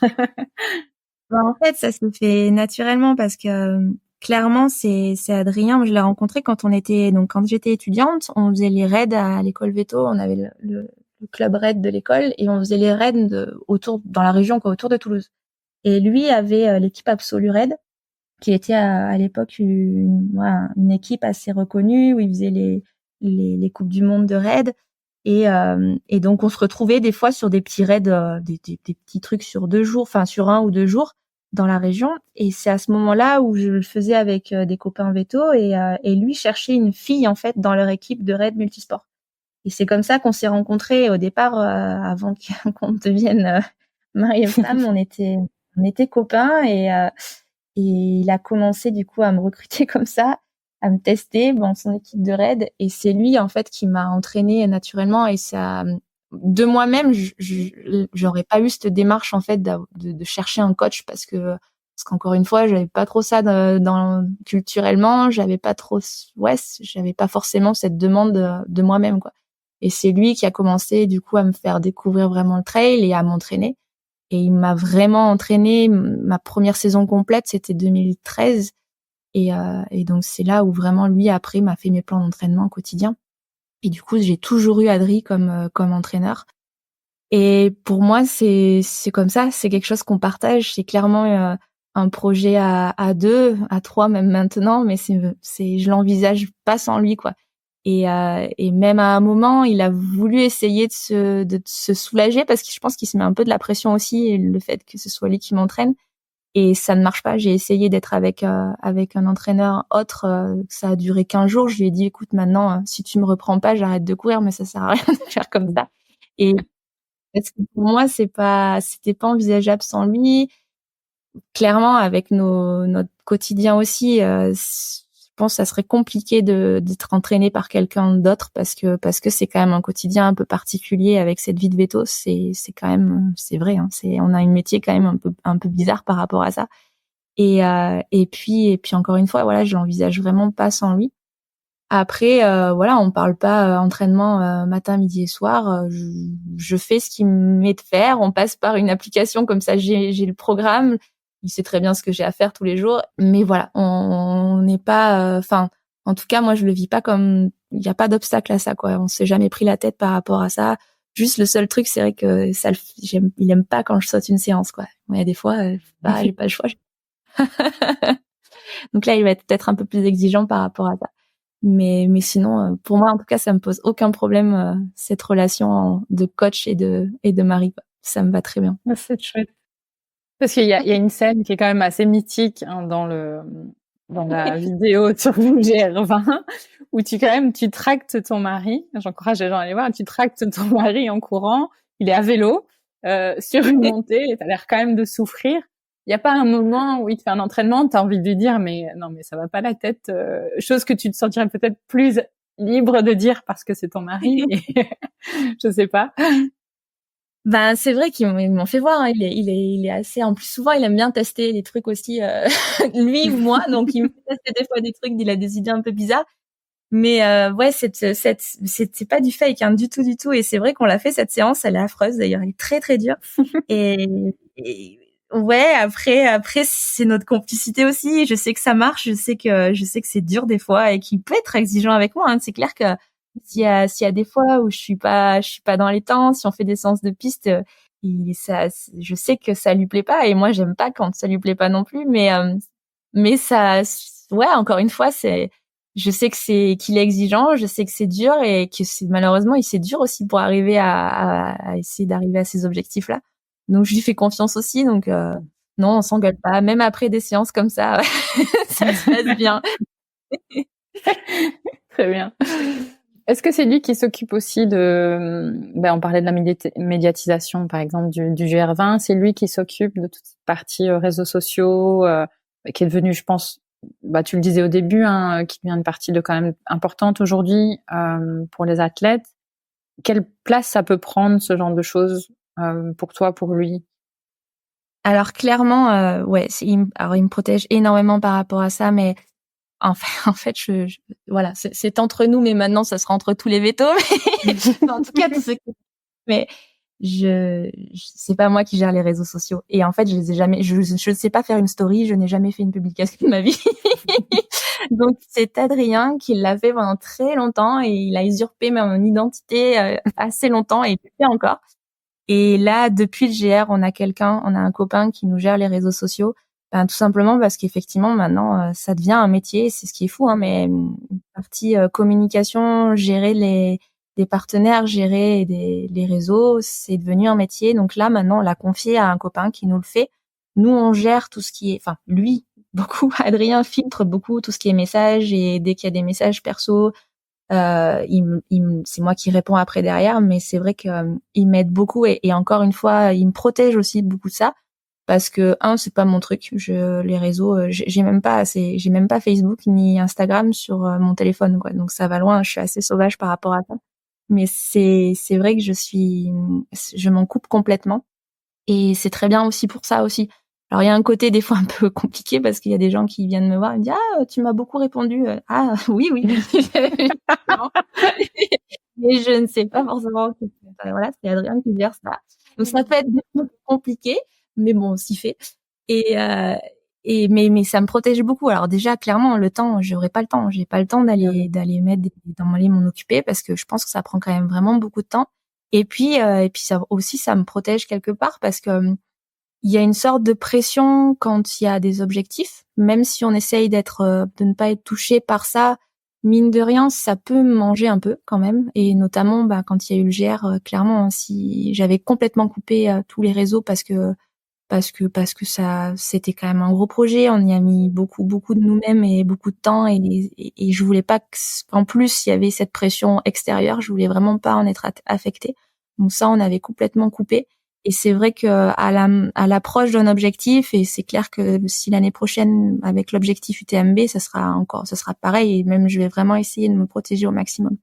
En fait, ça se fait naturellement parce que clairement, c'est Adrien. Moi, je l'ai rencontré quand j'étais étudiante, on faisait les raids à l'école Veto. On avait le club raid de l'école et on faisait les raids dans la région, autour de Toulouse. Et lui avait l'équipe Absolu Raid, qui était à l'époque une équipe assez reconnue où il faisait les coupes du monde de raid. Et donc on se retrouvait des fois sur des petits raids, des petits trucs sur 2 jours, enfin sur 1 ou 2 jours dans la région. Et c'est à ce moment-là où je le faisais avec des copains veto et lui cherchait une fille en fait dans leur équipe de raid multisport. Et c'est comme ça qu'on s'est rencontrés au départ, avant qu'on devienne mari et femme. On était copains et il a commencé du coup à me recruter comme ça, à me tester son équipe de raid, et c'est lui en fait qui m'a entraînée naturellement. Et ça, de moi-même, j'aurais pas eu cette démarche en fait de chercher un coach parce qu'encore une fois, j'avais pas trop ça culturellement, j'avais pas forcément cette demande de moi-même quoi. Et c'est lui qui a commencé du coup à me faire découvrir vraiment le trail et à m'entraîner. Et il m'a vraiment entraînée. Ma première saison complète, c'était 2013. Et donc, c'est là où vraiment, lui, après, m'a fait mes plans d'entraînement au quotidien. Et du coup, j'ai toujours eu Adri comme entraîneur. Et pour moi, c'est comme ça. C'est quelque chose qu'on partage. C'est clairement un projet à 2, à 3 même maintenant. Mais je l'envisage pas sans lui, quoi. Et même à un moment, il a voulu essayer de se soulager parce que je pense qu'il se met un peu de la pression aussi, le fait que ce soit lui qui m'entraîne. Et ça ne marche pas. J'ai essayé d'être avec un entraîneur autre. Ça a duré 15 jours. Je lui ai dit, écoute, maintenant, si tu me reprends pas, j'arrête de courir, mais ça sert à rien de faire comme ça. Et parce que pour moi, c'était pas envisageable sans lui. Clairement, avec notre quotidien aussi. Je pense que ça serait compliqué d'être entraîné par quelqu'un d'autre parce que c'est quand même un quotidien un peu particulier avec cette vie de veto. C'est quand même, c'est vrai, hein, on a un métier quand même un peu bizarre par rapport à ça. Et puis encore une fois, voilà, je l'envisage vraiment pas sans lui. Après, voilà, on parle pas entraînement matin, midi et soir. Je fais ce qu'il me met de faire. On passe par une application comme ça, j'ai le programme. Il sait très bien ce que j'ai à faire tous les jours. Mais voilà, on n'est pas, enfin, en tout cas, moi, je le vis pas comme, il y a pas d'obstacle à ça, quoi. On s'est jamais pris la tête par rapport à ça. Juste le seul truc, c'est vrai que il aime pas quand je saute une séance, quoi. Il y a des fois, j'ai pas le choix. Donc là, il va être peut-être un peu plus exigeant par rapport à ça. Mais sinon, pour moi, en tout cas, ça me pose aucun problème, cette relation de coach et de mari, quoi. Ça me va très bien. C'est chouette. Parce qu'il y a une scène qui est quand même assez mythique, hein, dans la vidéo sur GR20, où tu tractes ton mari. J'encourage les gens à aller voir. Tu tractes ton mari en courant. Il est à vélo, sur une montée et t'as l'air quand même de souffrir. Il y a pas un moment où il te fait un entraînement, t'as envie de lui dire, mais non, mais ça va pas la tête, chose que tu te sentirais peut-être plus libre de dire parce que c'est ton mari. Et je sais pas. Ben c'est vrai qu'ils m'ont fait voir, hein. Il est assez, en plus souvent il aime bien tester les trucs aussi, lui ou moi, donc il me fait tester des fois des trucs, il a des idées un peu bizarres. Mais ouais, c'est pas du fake, hein, du tout. Et c'est vrai qu'on l'a fait cette séance, elle est affreuse d'ailleurs, elle est très très dure. Et ouais, après c'est notre complicité aussi. Je sais que ça marche, je sais que c'est dur des fois et qu'il peut être exigeant avec moi, hein. C'est clair que s'il y a des fois où je suis pas dans les temps, si on fait des séances de piste, je sais que ça lui plaît pas et moi j'aime pas quand ça lui plaît pas non plus. Mais ça, ouais, encore une fois, je sais qu'il est exigeant, je sais que c'est dur et que malheureusement c'est dur aussi pour arriver à essayer d'arriver à ces objectifs-là. Donc je lui fais confiance aussi. Donc non, on s'engueule pas, même après des séances comme ça, ça se passe bien. Très bien. Est-ce que c'est lui qui s'occupe aussi on parlait de la médiatisation, par exemple, du GR20. C'est lui qui s'occupe de toute cette partie réseaux sociaux, qui est devenue, je pense, tu le disais au début, hein, qui devient une partie de quand même importante aujourd'hui pour les athlètes. Quelle place ça peut prendre, ce genre de choses, pour toi, pour lui? Alors clairement, ouais, il me protège énormément par rapport à ça, mais en fait, voilà, c'est entre nous, mais maintenant, ça sera entre tous les vétos. En tout cas, mais c'est pas moi qui gère les réseaux sociaux. Et en fait, je les ai jamais, je sais pas faire une story, je n'ai jamais fait une publication de ma vie. Donc, c'est Adrien qui l'a fait pendant très longtemps et il a usurpé mon identité assez longtemps et il le fait encore. Et là, depuis le GR, on a un copain qui nous gère les réseaux sociaux. Ben, tout simplement parce qu'effectivement, maintenant, ça devient un métier. C'est ce qui est fou, hein, mais une partie communication, gérer des partenaires, gérer les réseaux, c'est devenu un métier. Donc là, maintenant, on l'a confié à un copain qui nous le fait. Nous, on gère tout ce qui est, enfin, lui, beaucoup, Adrien filtre beaucoup tout ce qui est messages et dès qu'il y a des messages perso, c'est moi qui réponds après derrière, mais c'est vrai que il m'aide beaucoup et encore une fois, il me protège aussi beaucoup de ça parce que c'est pas mon truc. Les réseaux, j'ai même pas Facebook ni Instagram sur mon téléphone, quoi. Donc ça va loin. Je suis assez sauvage par rapport à ça. Mais c'est vrai que je m'en coupe complètement et c'est très bien aussi pour ça aussi. Alors il y a un côté des fois un peu compliqué parce qu'il y a des gens qui viennent me voir et me disent tu m'as beaucoup répondu. Ah oui. Mais je ne sais pas forcément voilà, c'est Adrien qui gère ça. Donc ça peut être des fois compliqué, mais bon, on s'y fait. Mais ça me protège beaucoup. Alors déjà clairement le temps, j'aurais pas le temps, j'ai pas le temps d'aller d'aller m'en occuper parce que je pense que ça prend quand même vraiment beaucoup de temps. Et puis ça aussi ça me protège quelque part parce que il y a une sorte de pression quand il y a des objectifs, même si on essaye de ne pas être touché par ça, mine de rien, ça peut me manger un peu quand même. Et notamment, quand il y a eu le GR, clairement, si j'avais complètement coupé tous les réseaux parce que ça, c'était quand même un gros projet. On y a mis beaucoup de nous-mêmes et beaucoup de temps et je voulais pas qu'en plus il y avait cette pression extérieure. Je voulais vraiment pas en être affectée. Donc ça, on avait complètement coupé. Et c'est vrai que à l'approche d'un objectif, et c'est clair que si l'année prochaine, avec l'objectif UTMB, ça sera pareil. Et même, je vais vraiment essayer de me protéger au maximum.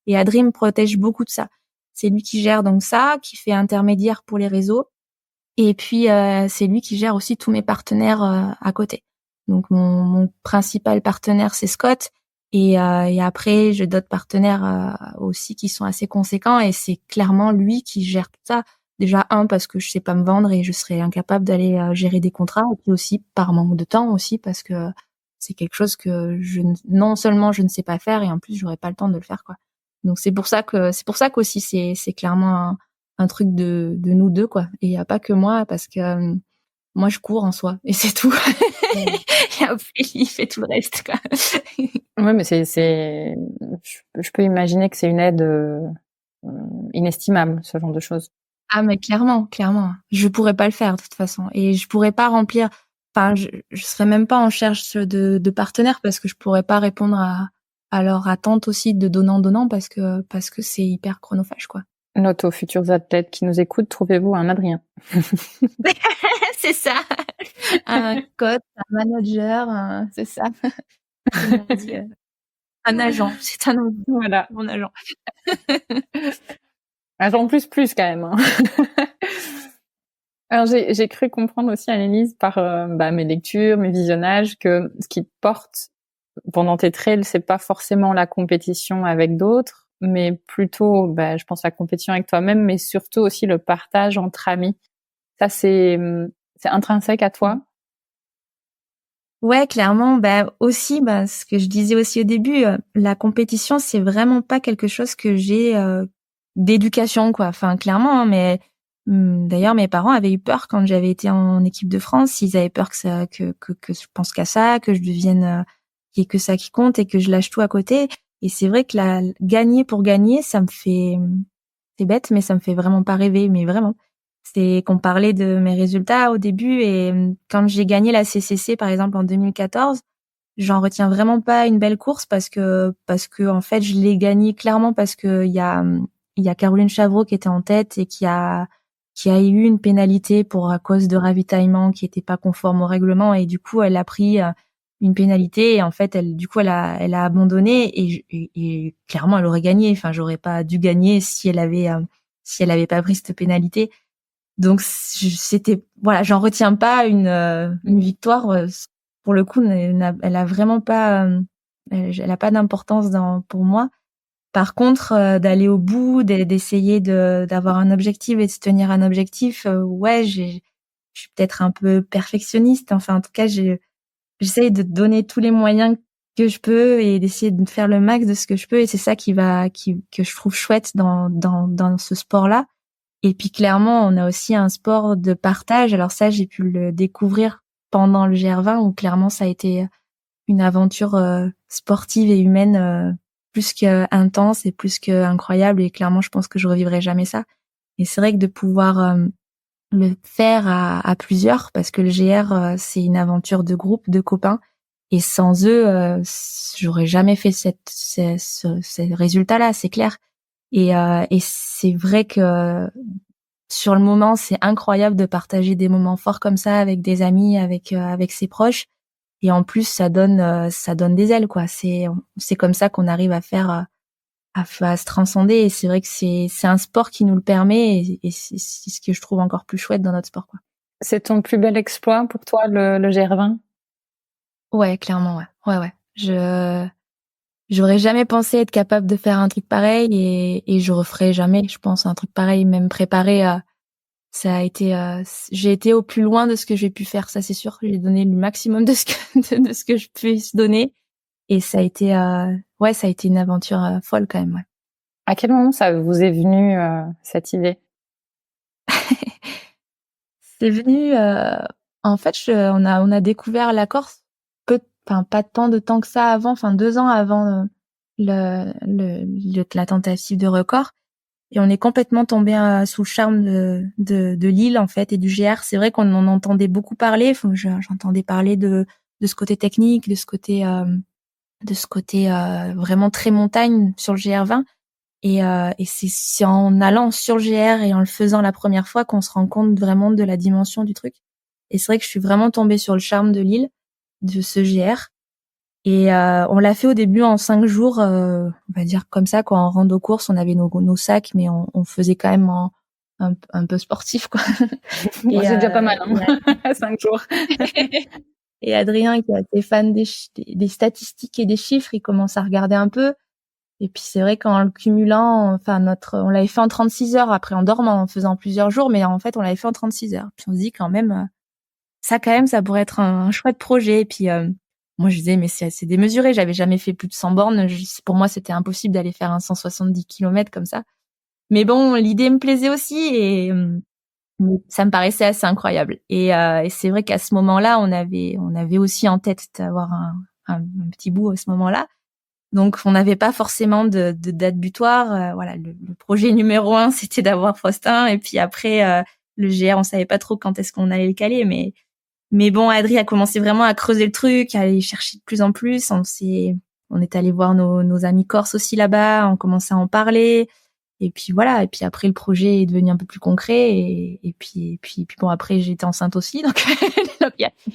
Et Adrien me protège beaucoup de ça. C'est lui qui gère donc ça, qui fait intermédiaire pour les réseaux. Et puis, c'est lui qui gère aussi tous mes partenaires à côté. Donc, mon principal partenaire, c'est Scott. Et après, j'ai d'autres partenaires aussi qui sont assez conséquents. Et c'est clairement lui qui gère tout ça. Déjà, parce que je sais pas me vendre et je serais incapable d'aller gérer des contrats. Et puis aussi, par manque de temps aussi, parce que c'est quelque chose que non seulement je ne sais pas faire, et en plus, j'aurais pas le temps de le faire, quoi. Donc, c'est pour ça qu'aussi, c'est clairement un truc de nous deux, quoi. Et il y a pas que moi, parce que moi, je cours en soi, et c'est tout. Et après, il fait tout le reste, quoi. Ouais, mais je peux imaginer que c'est une aide inestimable, ce genre de choses. Ah, mais clairement. Je pourrais pas le faire, de toute façon. Et je pourrais pas remplir, enfin, je serais même pas en recherche de partenaires, parce que je pourrais pas répondre à leur attente aussi de donnant, parce que c'est hyper chronophage, quoi. Note aux futurs athlètes qui nous écoutent, trouvez-vous un Adrien. C'est ça. Un coach, un manager, c'est ça. Comme on dit, un agent. C'est un agent. Voilà. Mon agent. Agent plus quand même. Hein. Alors j'ai cru comprendre aussi, Annelise, par mes lectures, mes visionnages, que ce qui te porte pendant tes trails, c'est pas forcément la compétition avec d'autres, mais plutôt, je pense, la compétition avec toi-même, mais surtout aussi le partage entre amis. Ça, c'est intrinsèque à toi? Ouais, clairement. Aussi, ce que je disais aussi au début, la compétition, c'est vraiment pas quelque chose que j'ai d'éducation, quoi. Enfin, clairement, hein, mais d'ailleurs, mes parents avaient eu peur quand j'avais été en équipe de France. Ils avaient peur que je pense qu'à ça, que je devienne, qu'il y ait que ça qui compte et que je lâche tout à côté. Et c'est vrai que gagner pour gagner, ça me fait, c'est bête, mais ça me fait vraiment pas rêver, mais vraiment. C'est qu'on parlait de mes résultats au début, et quand j'ai gagné la CCC, par exemple, en 2014, j'en retiens vraiment pas une belle course, parce que en fait, je l'ai gagnée clairement parce que il y a Caroline Chavreau qui était en tête et qui a eu une pénalité à cause de ravitaillement qui était pas conforme au règlement, et du coup, elle a pris une pénalité, et en fait, elle a abandonné, et clairement, elle aurait gagné. Enfin, j'aurais pas dû gagner si elle avait pas pris cette pénalité. Donc voilà, j'en retiens pas une victoire, pour le coup. Elle a vraiment pas, elle a pas d'importance pour moi. Par contre, d'aller au bout, d'essayer d'avoir un objectif et de se tenir un objectif, ouais, je suis peut-être un peu perfectionniste. Enfin, en tout cas, j'essaye de donner tous les moyens que je peux, et d'essayer de faire le max de ce que je peux, et c'est ça que je trouve chouette dans ce sport-là. Et puis clairement, on a aussi un sport de partage. Alors ça, j'ai pu le découvrir pendant le GR20, où clairement ça a été une aventure sportive et humaine plus que intense et plus que incroyable. Et clairement, je pense que je revivrai jamais ça. Et c'est vrai que de pouvoir le faire à plusieurs, parce que le GR, c'est une aventure de groupe, de copains. Et sans eux, j'aurais jamais fait ces résultats-là, c'est clair. Et c'est vrai que sur le moment, c'est incroyable de partager des moments forts comme ça avec des amis, avec ses proches. Et en plus, ça donne des ailes, quoi. C'est comme ça qu'on arrive à faire, à se transcender. Et c'est vrai que c'est un sport qui nous le permet, et c'est ce que je trouve encore plus chouette dans notre sport, quoi. C'est ton plus bel exploit pour toi, le GR20? Ouais, clairement, ouais. Ouais. J'aurais jamais pensé être capable de faire un truc pareil, et je referai jamais, je pense, un truc pareil, même préparé. Ça a été, j'ai été au plus loin de ce que j'ai pu faire, ça c'est sûr. J'ai donné le maximum de ce que je puisse donner, et ça a été, ça a été une aventure folle quand même. Ouais. À quel moment ça vous est venu cette idée? C'est venu, en fait, on a découvert la Corse pas tant de temps que ça avant, 2 ans avant la tentative de record. Et on est complètement tombé sous le charme de l'île, en fait, et du GR. C'est vrai qu'on en entendait beaucoup parler. J'entendais parler de ce côté technique, de ce côté vraiment très montagne sur le GR20. Et c'est en allant sur le GR et en le faisant la première fois qu'on se rend compte vraiment de la dimension du truc. Et c'est vrai que je suis vraiment tombée sur le charme de l'île, de ce GR. Et on l'a fait au début en 5 jours, on va dire comme ça, quoi. En rando course, on avait nos sacs, mais on faisait quand même un peu sportif, quoi. Bon, c'est déjà pas mal, hein. 5 jours. Et Adrien, qui est assez fan des statistiques et des chiffres, il commence à regarder un peu. Et puis c'est vrai qu'en le cumulant, enfin on l'avait fait en 36 heures, après en dormant, en faisant plusieurs jours, mais en fait on l'avait fait en 36 heures. Puis on se dit quand même, ça pourrait être un chouette projet. Et puis moi je disais mais c'est démesuré, j'avais jamais fait plus de 100 bornes. Pour moi c'était impossible d'aller faire un 170 km comme ça. Mais bon, l'idée me plaisait aussi et ça me paraissait assez incroyable. Et c'est vrai qu'à ce moment-là, on avait aussi en tête d'avoir un petit bout à ce moment-là. Donc, on n'avait pas forcément de date butoir. Voilà, le projet numéro 1, c'était d'avoir Faustin. Et puis après, le GR, on savait pas trop quand est-ce qu'on allait le caler. Mais bon, Adri a commencé vraiment à creuser le truc, à aller chercher de plus en plus. On est allé voir nos amis corses aussi là-bas. On commençait à en parler. Et puis voilà. Et puis après, le projet est devenu un peu plus concret. Et puis bon, après, j'étais enceinte aussi. Donc,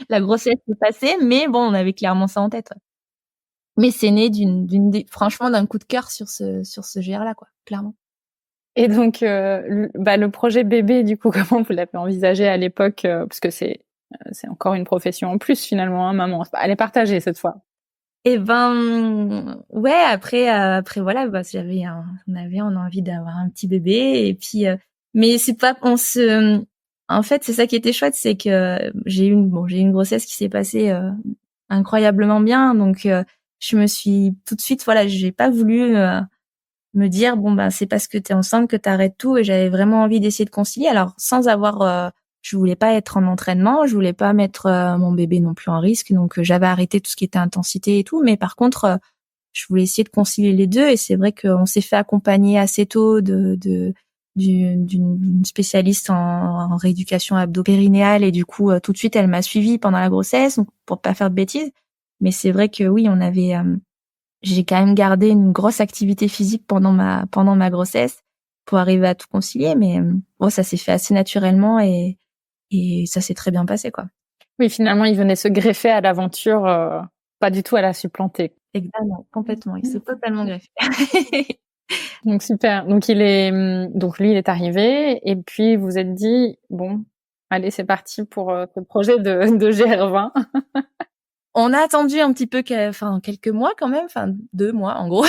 la grossesse est passée. Mais bon, on avait clairement ça en tête. Ouais. Mais c'est né franchement d'un coup de cœur sur ce GR-là, quoi, clairement. Et donc, le projet bébé, du coup, comment vous l'avez envisagé à l'époque, parce que c'est encore une profession en plus finalement, hein, maman. Elle est partagée cette fois. Eh ben, ouais. Après voilà, bah, on avait envie d'avoir un petit bébé, et puis, mais c'est pas, en fait, c'est ça qui était chouette, c'est que j'ai eu une grossesse qui s'est passée incroyablement bien, donc je me suis tout de suite, voilà, j'ai pas voulu me dire bon bah c'est parce que t'es enceinte que t'arrêtes tout, et j'avais vraiment envie d'essayer de concilier. Alors sans avoir, je voulais pas être en entraînement, je voulais pas mettre mon bébé non plus en risque, donc j'avais arrêté tout ce qui était intensité et tout, mais par contre je voulais essayer de concilier les deux. Et c'est vrai qu'on s'est fait accompagner assez tôt d'une spécialiste en rééducation abdo-périnéale, et du coup tout de suite elle m'a suivie pendant la grossesse, donc pour pas faire de bêtises. Mais c'est vrai que oui, j'ai quand même gardé une grosse activité physique pendant ma grossesse pour arriver à tout concilier, mais bon, ça s'est fait assez naturellement, et ça s'est très bien passé, quoi. Oui, finalement, il venait se greffer à l'aventure, pas du tout à la supplanter. Exactement, complètement, il s'est totalement greffé. Donc super. Donc lui, il est arrivé, et puis vous vous êtes dit bon, allez, c'est parti pour ce projet de GR20. On a attendu un petit peu, quelques mois quand même, 2 mois en gros,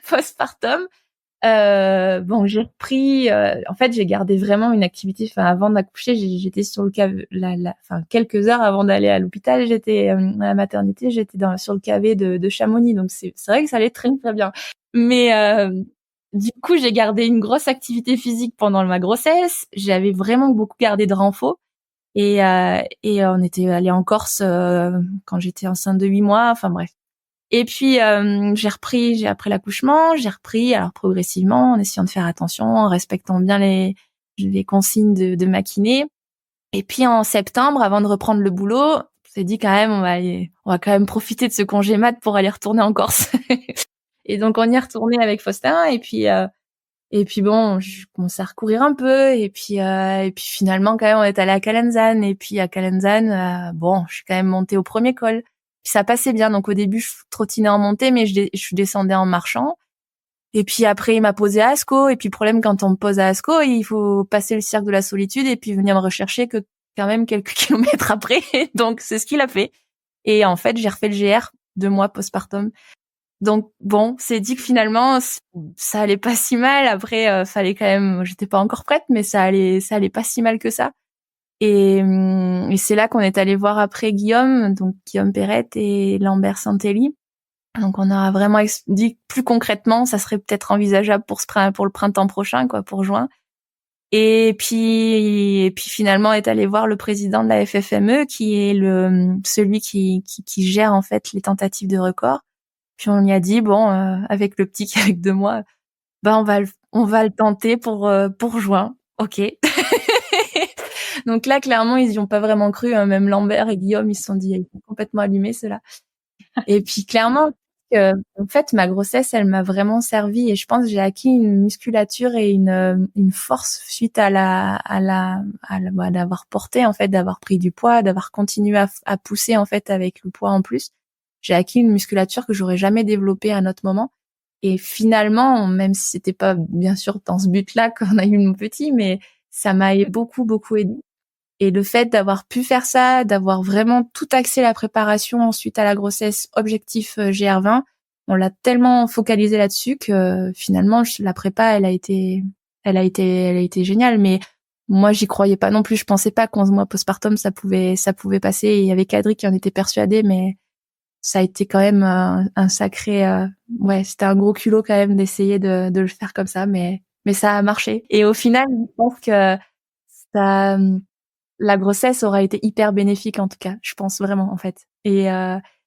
postpartum. Bon, j'ai repris. En fait, j'ai gardé vraiment une activité. Avant d'accoucher, j'étais sur le KV, quelques heures avant d'aller à l'hôpital, j'étais à la maternité, j'étais sur le KV de Chamonix. Donc c'est vrai que ça allait très très bien. Mais du coup, j'ai gardé une grosse activité physique pendant ma grossesse. J'avais vraiment beaucoup gardé de renfort. Et on était allé en Corse quand j'étais enceinte de 8 mois. Enfin bref. Et puis après l'accouchement, j'ai repris, alors progressivement, en essayant de faire attention, en respectant bien les consignes de ma kiné. Et puis en septembre, avant de reprendre le boulot, on s'est dit quand même on va quand même profiter de ce congé mat pour aller retourner en Corse. Et donc on y est retourné avec Faustin, et puis bon, je commençais à recourir un peu, et puis finalement quand même on est allé à Calenzane, et puis à Calenzane, bon, je suis quand même montée au premier col. Puis ça passait bien, donc au début je trottinais en montée, mais je descendais en marchant. Et puis après il m'a posé à Ascot, et puis problème, quand on me pose à Ascot, il faut passer le cercle de la solitude et puis venir me rechercher que quand même quelques kilomètres après. Donc c'est ce qu'il a fait. Et en fait j'ai refait le GR 2 mois postpartum. Donc bon, c'est dit que finalement ça allait pas si mal. Après fallait quand même, j'étais pas encore prête, mais ça allait pas si mal que ça. Et c'est là qu'on est allé voir après Guillaume Perrette et Lambert Santelli. Donc on a vraiment dit plus concrètement, ça serait peut-être envisageable pour le printemps prochain, quoi, pour juin. Et puis finalement est allé voir le président de la FFME, qui est celui qui gère en fait les tentatives de record. Puis on lui a dit bon, avec le petit qui est avec 2 mois, on va le tenter pour juin. OK. Donc là, clairement, ils y ont pas vraiment cru, hein. Même Lambert et Guillaume, ils se sont dit, ils sont complètement allumés, ceux-là. Et puis clairement, que, en fait, ma grossesse, elle m'a vraiment servi et je pense que j'ai acquis une musculature et une force suite d'avoir porté, en fait, d'avoir pris du poids, d'avoir continué à pousser, en fait, avec le poids en plus. J'ai acquis une musculature que j'aurais jamais développée à un autre moment. Et finalement, même si c'était pas, bien sûr, dans ce but-là qu'on a eu mon petit, mais ça m'a beaucoup, beaucoup aidé. Et le fait d'avoir pu faire ça, d'avoir vraiment tout axé la préparation ensuite à la grossesse, objectif GR20, on l'a tellement focalisé là-dessus que finalement la prépa, elle a été géniale. Mais moi, j'y croyais pas non plus. Je pensais pas qu'11 mois postpartum ça pouvait passer. Et il y avait Kadri qui en était persuadé, mais ça a été quand même un sacré, ouais, c'était un gros culot quand même d'essayer de le faire comme ça, mais ça a marché. Et au final, je pense que ça la grossesse aura été hyper bénéfique en tout cas, je pense vraiment en fait. Et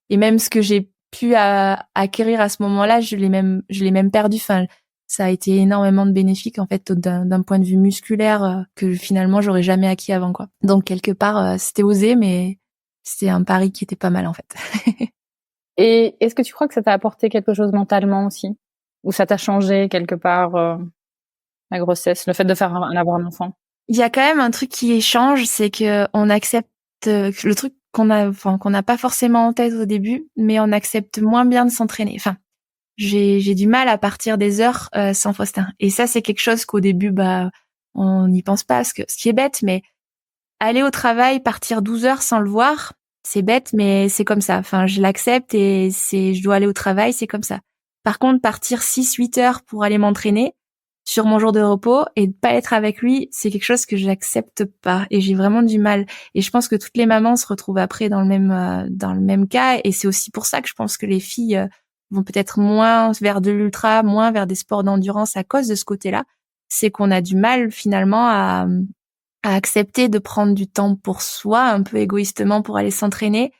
même ce que j'ai pu acquérir à ce moment-là, je l'ai même perdu. Enfin, ça a été énormément de bénéfiques en fait d'un point de vue musculaire que finalement j'aurais jamais acquis avant quoi. Donc quelque part c'était osé, mais c'était un pari qui était pas mal en fait. Et est-ce que tu crois que ça t'a apporté quelque chose mentalement aussi? Ou ça t'a changé quelque part, la grossesse, le fait de avoir un enfant? Il y a quand même un truc qui change, c'est que on accepte le truc qu'on n'a pas forcément en tête au début, mais on accepte moins bien de s'entraîner. Enfin, j'ai du mal à partir des heures sans Faustin. Et ça, c'est quelque chose qu'au début, on n'y pense pas, ce qui est bête, mais aller au travail, partir 12 heures sans le voir, c'est bête, mais c'est comme ça. Enfin, je l'accepte et je dois aller au travail, c'est comme ça. Par contre, partir 6-8 heures pour aller m'entraîner sur mon jour de repos et de pas être avec lui, c'est quelque chose que j'accepte pas et j'ai vraiment du mal. Et je pense que toutes les mamans se retrouvent après dans le même cas et c'est aussi pour ça que je pense que les filles vont peut-être moins vers de l'ultra, moins vers des sports d'endurance à cause de ce côté-là. C'est qu'on a du mal finalement à accepter de prendre du temps pour soi, un peu égoïstement pour aller s'entraîner,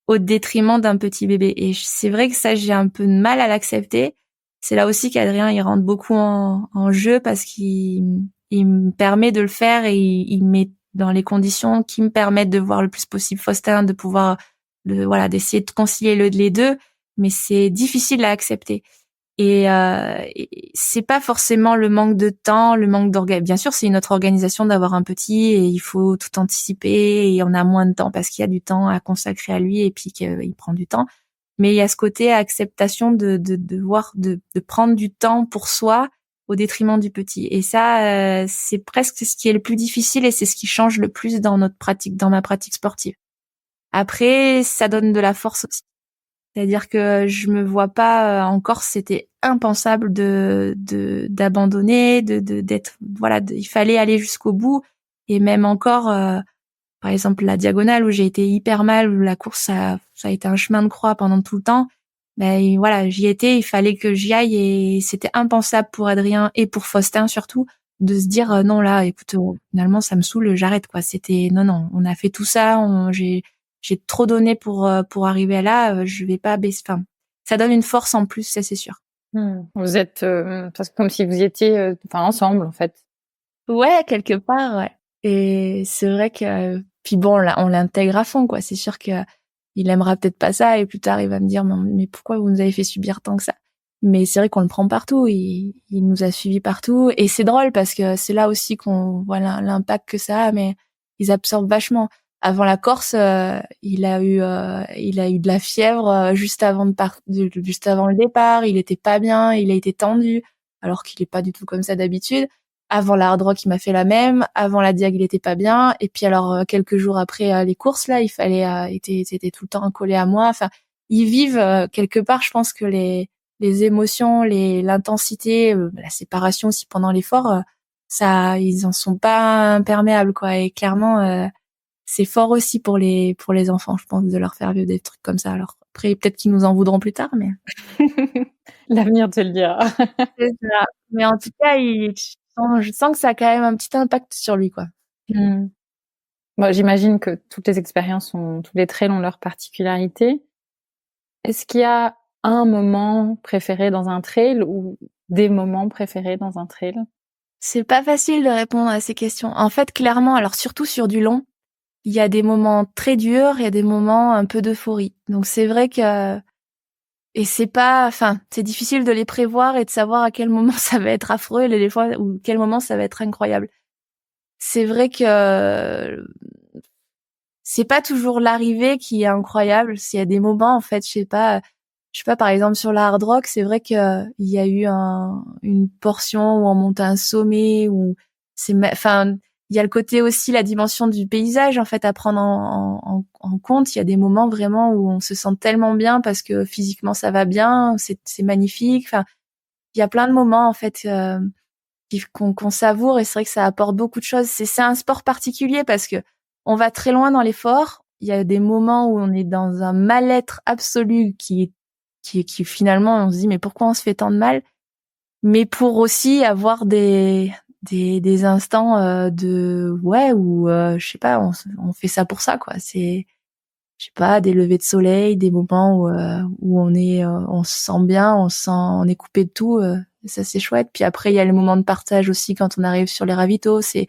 au détriment d'un petit bébé. Et c'est vrai que ça, j'ai un peu de mal à l'accepter. C'est là aussi qu'Adrien, il rentre beaucoup en jeu parce qu'il me permet de le faire et il met dans les conditions qui me permettent de voir le plus possible Faustin, de pouvoir, d'essayer de concilier les deux. Mais c'est difficile à accepter. Et c'est pas forcément le manque de temps, le manque d'organisation. Bien sûr, c'est une autre organisation d'avoir un petit et il faut tout anticiper et on a moins de temps parce qu'il y a du temps à consacrer à lui et puis qu'il prend du temps. Mais il y a ce côté acceptation de voir, de prendre du temps pour soi au détriment du petit. Et ça, c'est presque ce qui est le plus difficile et c'est ce qui change le plus dans ma pratique sportive. Après, ça donne de la force aussi. C'est-à-dire que je me vois pas encore, c'était impensable d'abandonner, d'être il fallait aller jusqu'au bout et même encore par exemple la diagonale où j'ai été hyper mal, où la course ça a été un chemin de croix pendant tout le temps. Ben voilà, j'y étais, il fallait que j'y aille et c'était impensable pour Adrien et pour Faustin surtout de se dire non là écoute finalement ça me saoule, j'arrête quoi. C'était non, on a fait tout ça, j'ai trop donné pour arriver à là, je vais pas baisser. Enfin, ça donne une force en plus, ça c'est sûr. Vous êtes parce que comme si vous étiez ensemble en fait. Ouais, quelque part, ouais. Et c'est vrai que puis bon, là, on l'intègre à fond quoi. C'est sûr que il aimera peut-être pas ça et plus tard il va me dire mais pourquoi vous nous avez fait subir tant que ça? Mais c'est vrai qu'on le prend partout, il nous a suivis partout et c'est drôle parce que c'est là aussi qu'on voit l'impact que ça a, mais ils absorbent vachement. Avant la Corse, il a eu de la fièvre juste avant juste avant le départ, il était pas bien, il a été tendu alors qu'il est pas du tout comme ça d'habitude. Avant la hard rock, il m'a fait la même, avant la diag, il était pas bien et puis alors quelques jours après les courses là, il fallait était tout le temps collé à moi. Enfin, ils vivent quelque part, je pense que les émotions, l'intensité, la séparation aussi pendant l'effort, ça, ils en sont pas imperméables quoi. Et clairement, c'est fort aussi pour les enfants, je pense, de leur faire vivre des trucs comme ça. Alors après, peut-être qu'ils nous en voudront plus tard, mais L'avenir te le dira. c'est ça. Mais en tout cas, je sens que ça a quand même un petit impact sur lui quoi. Bon, j'imagine que toutes les expériences tous les trails ont leurs particularités. Est-ce qu'il y a un moment préféré dans un trail ou des moments préférés dans un trail? C'est pas facile de répondre à ces questions. En fait, clairement, alors surtout sur du long, il y a des moments très durs, il y a des moments un peu d'euphorie. Donc c'est vrai que c'est pas, enfin, c'est difficile de les prévoir et de savoir à quel moment ça va être affreux et des fois ou quel moment ça va être incroyable. C'est vrai que c'est pas toujours l'arrivée qui est incroyable. S'il y a des moments, en fait, je sais pas, par exemple sur la hard rock, c'est vrai que il y a eu une portion où on monte à un sommet, où enfin, il y a le côté aussi, la dimension du paysage, en fait, à prendre en compte. Il y a des moments vraiment où on se sent tellement bien parce que physiquement ça va bien, c'est magnifique. Enfin, il y a plein de moments, en fait, qu'on savoure et c'est vrai que ça apporte beaucoup de choses. C'est un sport particulier parce que on va très loin dans l'effort. Il y a des moments où on est dans un mal-être absolu qui finalement on se dit mais pourquoi on se fait tant de mal? Mais pour aussi avoir des instants de ouais où je sais pas, on fait ça pour ça quoi. C'est je sais pas, des levées de soleil, des moments où on se sent bien, on est coupé de tout, ça c'est chouette. Puis après il y a les moments de partage aussi quand on arrive sur les ravitaux, c'est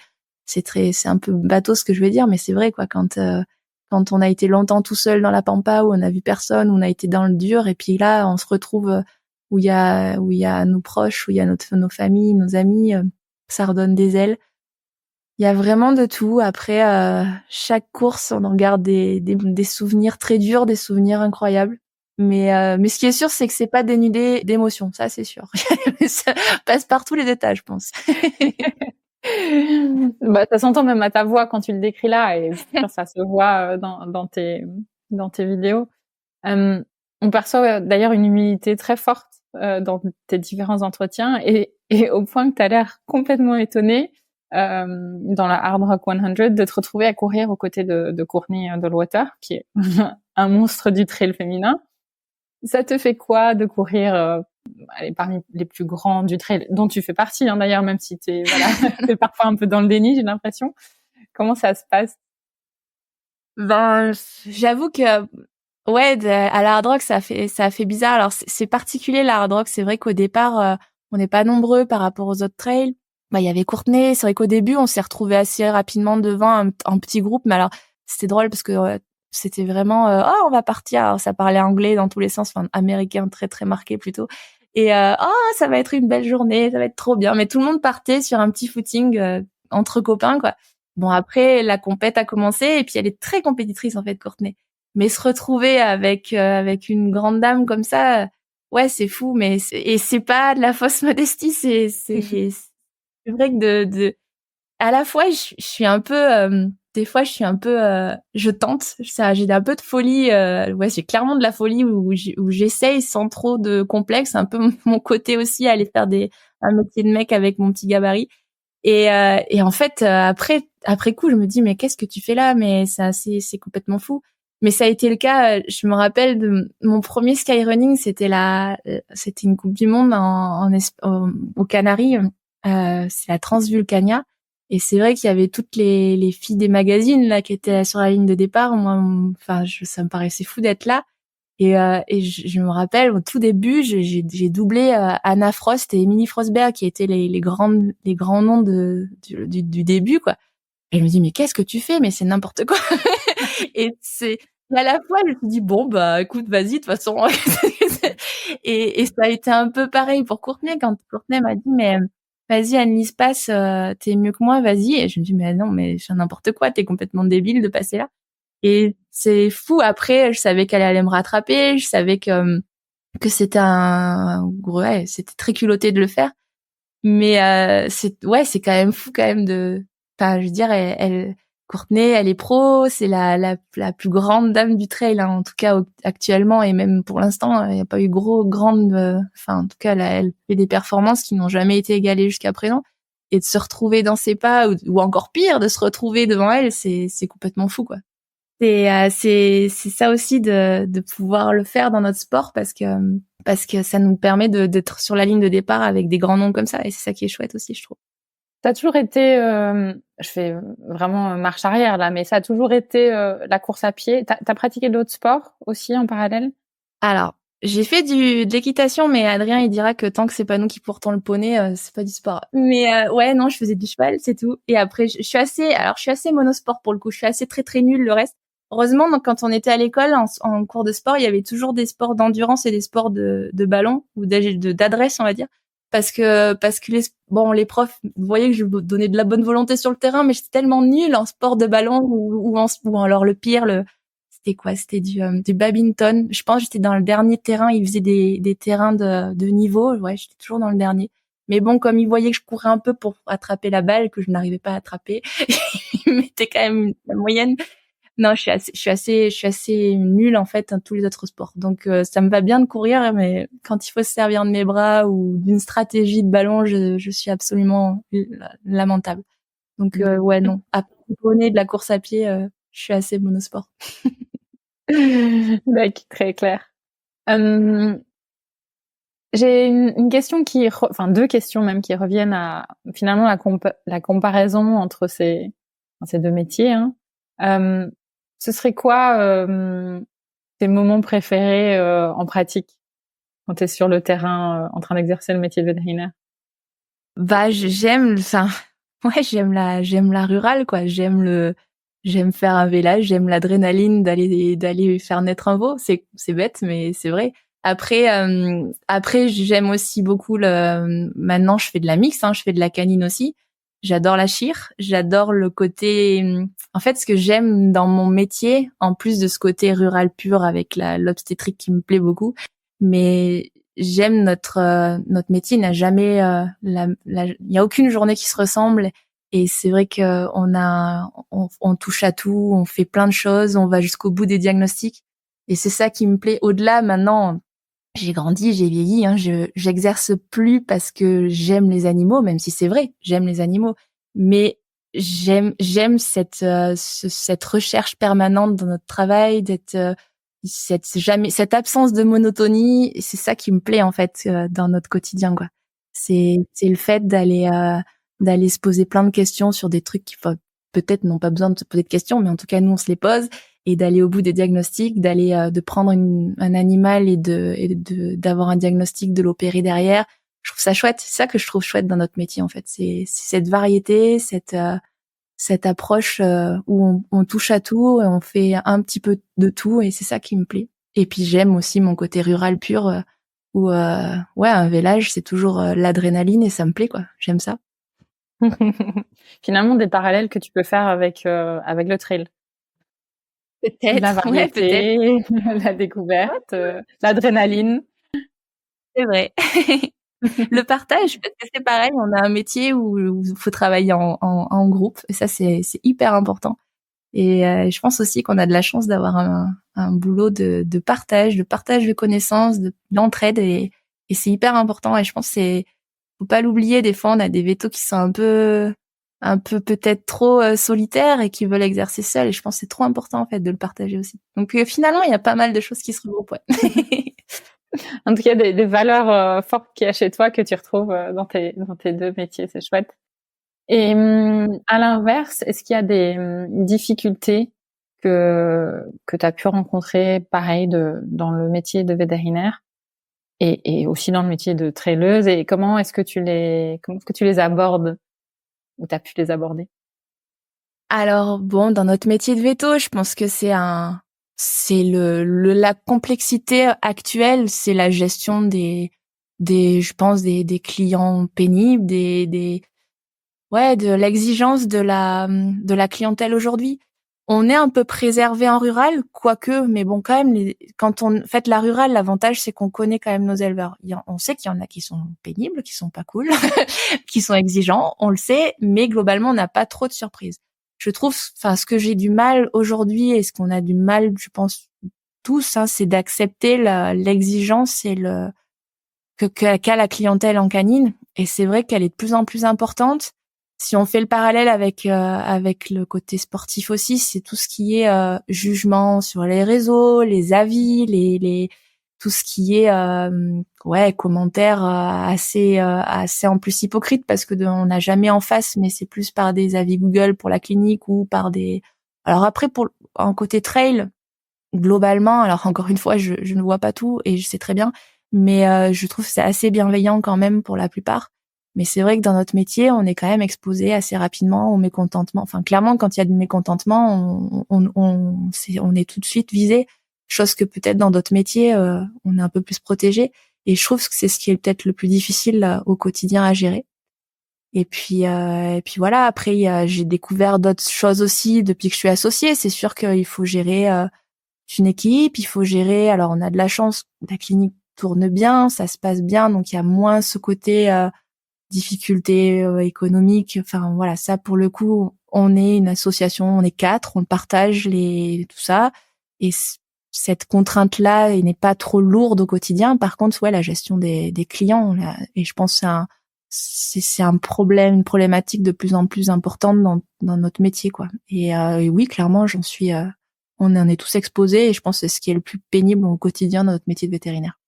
un peu bateau ce que je veux dire, mais c'est vrai quoi quand on a été longtemps tout seul dans la pampa où on a vu personne, où on a été dans le dur et puis là on se retrouve où il y a nos proches, où il y a nos familles, nos amis, ça redonne des ailes. Il y a vraiment de tout. Après, chaque course, on en garde des souvenirs très durs, des souvenirs incroyables. Mais ce qui est sûr, c'est que c'est pas dénudé d'émotions. Ça, c'est sûr. Ça passe par tous les états, je pense. Bah, ça s'entend même à ta voix quand tu le décris là, et ça se voit dans tes vidéos. On perçoit d'ailleurs une humilité très forte dans tes différents entretiens, et au point que tu as l'air complètement étonné dans la Hard Rock 100 de te retrouver à courir aux côtés de Courtney Dauwalter, qui est un monstre du trail féminin. Ça te fait quoi de courir parmi les plus grands du trail, dont tu fais partie d'ailleurs, même si t'es parfois un peu dans le déni, j'ai l'impression. Comment ça se passe? Ben, j'avoue que ouais, à la hard rock, ça a fait bizarre. Alors c'est particulier la hard rock. C'est vrai qu'au départ, on n'est pas nombreux par rapport aux autres trails. Bah il y avait Courtney. C'est vrai qu'au début, on s'est retrouvés assez rapidement devant un petit groupe. Mais alors c'était drôle parce que c'était vraiment oh on va partir. Alors, ça parlait anglais dans tous les sens, enfin américain très très marqué plutôt. Et oh ça va être une belle journée, ça va être trop bien. Mais tout le monde partait sur un petit footing entre copains quoi. Bon après la compète a commencé et puis elle est très compétitrice en fait Courtney. Mais se retrouver avec une grande dame comme ça, ouais, c'est fou, mais c'est pas de la fausse modestie, c'est vrai que à la fois je suis un peu des fois je suis un peu je tente, ça j'ai un peu de folie ouais, j'ai clairement de la folie où j'essaye sans trop de complexe, un peu mon côté aussi aller faire un métier de mec avec mon petit gabarit. Et en fait, après coup, je me dis, mais qu'est-ce que tu fais là? Mais c'est complètement fou. Mais ça a été le cas, je me rappelle de mon premier skyrunning, c'était une Coupe du Monde aux Canaries, c'est la Transvulcania. Et c'est vrai qu'il y avait toutes les filles des magazines, là, qui étaient sur la ligne de départ. Moi, enfin, ça me paraissait fou d'être là. Et je me rappelle au tout début, j'ai doublé Anna Frost et Emily Frostberg qui étaient les grands noms du début quoi. Et je me dis mais qu'est-ce que tu fais? Mais c'est n'importe quoi. Et à la fois je me suis dit bon bah écoute vas-y de toute façon. Et ça a été un peu pareil pour Courtney quand Courtney m'a dit mais vas-y Annelise passe, t'es mieux que moi, vas-y. Et je me dis mais non mais je fais n'importe quoi, t'es complètement débile de passer là. Et c'est fou. Après, je savais qu'elle allait me rattraper. Je savais que c'était très culotté de le faire. Mais c'est quand même fou quand même enfin, je veux dire, Courtney, elle est pro. C'est la plus grande dame du trail, hein, en tout cas actuellement et même pour l'instant, il n'y a pas eu grande. Enfin, en tout cas, elle fait des performances qui n'ont jamais été égalées jusqu'à présent. Et de se retrouver dans ses pas, ou encore pire, de se retrouver devant elle, c'est complètement fou, quoi. C'est ça aussi de pouvoir le faire dans notre sport parce que ça nous permet d'être sur la ligne de départ avec des grands noms comme ça et c'est ça qui est chouette aussi je trouve. T'as toujours été, je fais vraiment marche arrière là, mais ça a toujours été la course à pied. T'as pratiqué d'autres sports aussi en parallèle? Alors j'ai fait de l'équitation, mais Adrien il dira que tant que c'est pas nous qui portons le poney, c'est pas du sport. Mais ouais non, je faisais du cheval, c'est tout. Et après je suis assez monosport pour le coup. Je suis assez très très nulle le reste. heureusement, donc, quand on était à l'école, en cours de sport, il y avait toujours des sports d'endurance et des sports de ballon ou d'adresse, on va dire. Parce que les profs voyaient que je donnais de la bonne volonté sur le terrain, mais j'étais tellement nulle en sport de ballon ou alors le pire, c'était quoi? C'était du badminton. Je pense que j'étais dans le dernier terrain. Ils faisaient des terrains de niveau. Ouais, j'étais toujours dans le dernier. Mais bon, comme ils voyaient que je courais un peu pour attraper la balle, que je n'arrivais pas à attraper, ils mettaient quand même la moyenne. Non, je suis assez nulle en fait dans tous les autres sports. Donc ça me va bien de courir, mais quand il faut se servir de mes bras ou d'une stratégie de ballon, je suis absolument lamentable. Donc ouais, non. À part du poney, de la course à pied, je suis assez monosport. D'accord, très clair. J'ai une question enfin deux questions même qui reviennent à finalement la comparaison entre ces deux métiers. Hein. Ce serait quoi tes moments préférés en pratique quand tu es sur le terrain en train d'exercer le métier de vétérinaire? Bah j'aime la rurale quoi. J'aime faire un village, j'aime l'adrénaline d'aller faire naître un veau. C'est bête mais c'est vrai. Après j'aime aussi beaucoup maintenant je fais de la mixte, je fais de la canine aussi. J'adore la chire, j'adore le côté en fait ce que j'aime dans mon métier en plus de ce côté rural pur avec l'obstétrique qui me plaît beaucoup, mais j'aime notre métier n'a jamais il y a aucune journée qui se ressemble et c'est vrai que on touche à tout, on fait plein de choses, on va jusqu'au bout des diagnostics et c'est ça qui me plaît. Au-delà maintenant, j'ai grandi, j'ai vieilli, j'exerce plus parce que j'aime les animaux, même si c'est vrai, j'aime les animaux, mais j'aime cette recherche permanente dans notre travail, cette absence de monotonie, c'est ça qui me plaît en fait dans notre quotidien quoi. C'est le fait d'aller se poser plein de questions sur des trucs qui peut-être n'ont pas besoin de se poser de questions, mais en tout cas nous on se les pose et d'aller au bout des diagnostics, de prendre un animal et d'avoir un diagnostic, de l'opérer derrière. Je trouve ça chouette, c'est ça que je trouve chouette dans notre métier en fait, c'est cette variété, cette approche où on touche à tout, et on fait un petit peu de tout et c'est ça qui me plaît. Et puis j'aime aussi mon côté rural pur où ouais, un village c'est toujours l'adrénaline et ça me plaît quoi. J'aime ça. Finalement des parallèles que tu peux faire avec le trail. La Peut-être, ouais, peut-être. variété, la découverte, l'adrénaline. C'est vrai. Le partage, parce que c'est pareil, on a un métier où il faut travailler en groupe et ça c'est hyper important. Et je pense aussi qu'on a de la chance d'avoir un boulot de partage de connaissances, d'entraide et c'est hyper important. Et je pense que faut pas l'oublier. Des fois, on a des vétos qui sont un peu peut-être trop solitaires et qui veulent exercer seuls. Et je pense que c'est trop important en fait de le partager aussi. Donc finalement, il y a pas mal de choses qui se regroupent. Ouais. En tout cas, des valeurs fortes qu'il y a chez toi que tu retrouves dans tes deux métiers, c'est chouette. Et à l'inverse, est-ce qu'il y a des difficultés que tu as pu rencontrer, pareil, dans le métier de vétérinaire et aussi dans le métier de traileuse, et comment est-ce que tu les abordes ou tu as pu les aborder? Alors bon, dans notre métier de veto, je pense que c'est la complexité actuelle, c'est la gestion je pense des clients pénibles, de l'exigence de la clientèle aujourd'hui. On est un peu préservé en rural, quoique, mais bon, quand même, quand on fait la rurale, l'avantage, c'est qu'on connaît quand même nos éleveurs. On sait qu'il y en a qui sont pénibles, qui sont pas cool, qui sont exigeants, on le sait, mais globalement, on n'a pas trop de surprises. Je trouve, enfin, ce que j'ai du mal aujourd'hui et ce qu'on a du mal, je pense, tous, c'est d'accepter l'exigence et qu'a la clientèle en canine. Et c'est vrai qu'elle est de plus en plus importante. Si on fait le parallèle avec le côté sportif aussi, c'est tout ce qui est jugement sur les réseaux, les avis, tout ce qui est commentaires assez en plus hypocrite parce que on n'a jamais en face, mais c'est plus par des avis Google pour la clinique ou par des. Alors après en côté trail, globalement, alors encore une fois, je ne vois pas tout et je sais très bien, mais je trouve que c'est assez bienveillant quand même pour la plupart. Mais c'est vrai que dans notre métier, on est quand même exposé assez rapidement au mécontentement. Enfin, clairement, quand il y a du mécontentement, on est tout de suite visé. Chose que peut-être dans d'autres métiers, on est un peu plus protégé. Et je trouve que c'est ce qui est peut-être le plus difficile là, au quotidien à gérer. Et puis voilà. Après, j'ai découvert d'autres choses aussi depuis que je suis associée. C'est sûr qu'il faut gérer une équipe, il faut gérer. Alors, on a de la chance, la clinique tourne bien, ça se passe bien, donc il y a moins ce côté difficultés économiques. Enfin voilà, ça pour le coup, on est une association, on est 4, on partage tout ça, et cette contrainte-là n'est pas trop lourde au quotidien. Par contre, ouais, la gestion des clients, là, et je pense que c'est un problème, une problématique de plus en plus importante dans notre métier, quoi. Et oui, clairement, on en est tous exposés, et je pense que c'est ce qui est le plus pénible au quotidien dans notre métier de vétérinaire.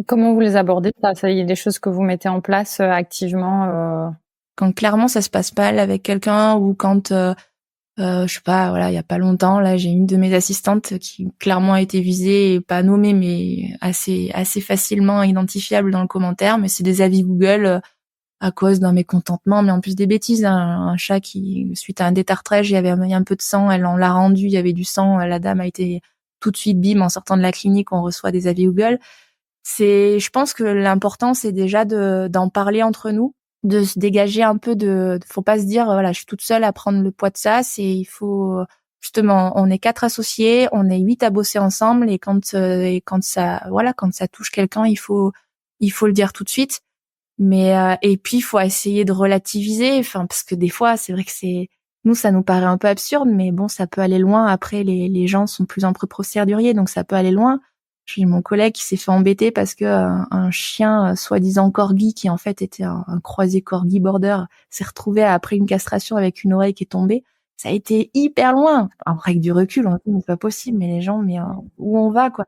Comment vous les abordez, ça? Ça y est, des choses que vous mettez en place activement Quand clairement ça se passe mal avec quelqu'un, ou quand je sais pas, voilà, il y a pas longtemps, là, j'ai une de mes assistantes qui clairement a été visée, et pas nommée, mais assez facilement identifiable dans le commentaire. Mais c'est des avis Google à cause d'un mécontentement, mais en plus des bêtises. Un chat qui, suite à un détartrage, il y avait un peu de sang, elle en l'a rendu, il y avait du sang, la dame a été tout de suite bim en sortant de la clinique, on reçoit des avis Google. Je pense que l'important, c'est déjà d'en parler entre nous, de se dégager un peu faut pas se dire, voilà, je suis toute seule à prendre le poids de ça. Il faut, justement, on est 4 associés, on est 8 à bosser ensemble, et quand ça touche quelqu'un, il faut le dire tout de suite. Mais, et puis, il faut essayer de relativiser, enfin, parce que des fois, c'est vrai que nous, ça nous paraît un peu absurde, mais bon, ça peut aller loin. Après, les gens sont de plus en plus procéduriers, donc ça peut aller loin. J'ai mon collègue qui s'est fait embêter parce que un chien soi-disant corgi, qui en fait était un croisé corgi border, s'est retrouvé après une castration avec une oreille qui est tombée. Ça a été hyper loin. Après, avec du recul, on se dit, mais c'est pas possible, mais les gens, où on va, quoi.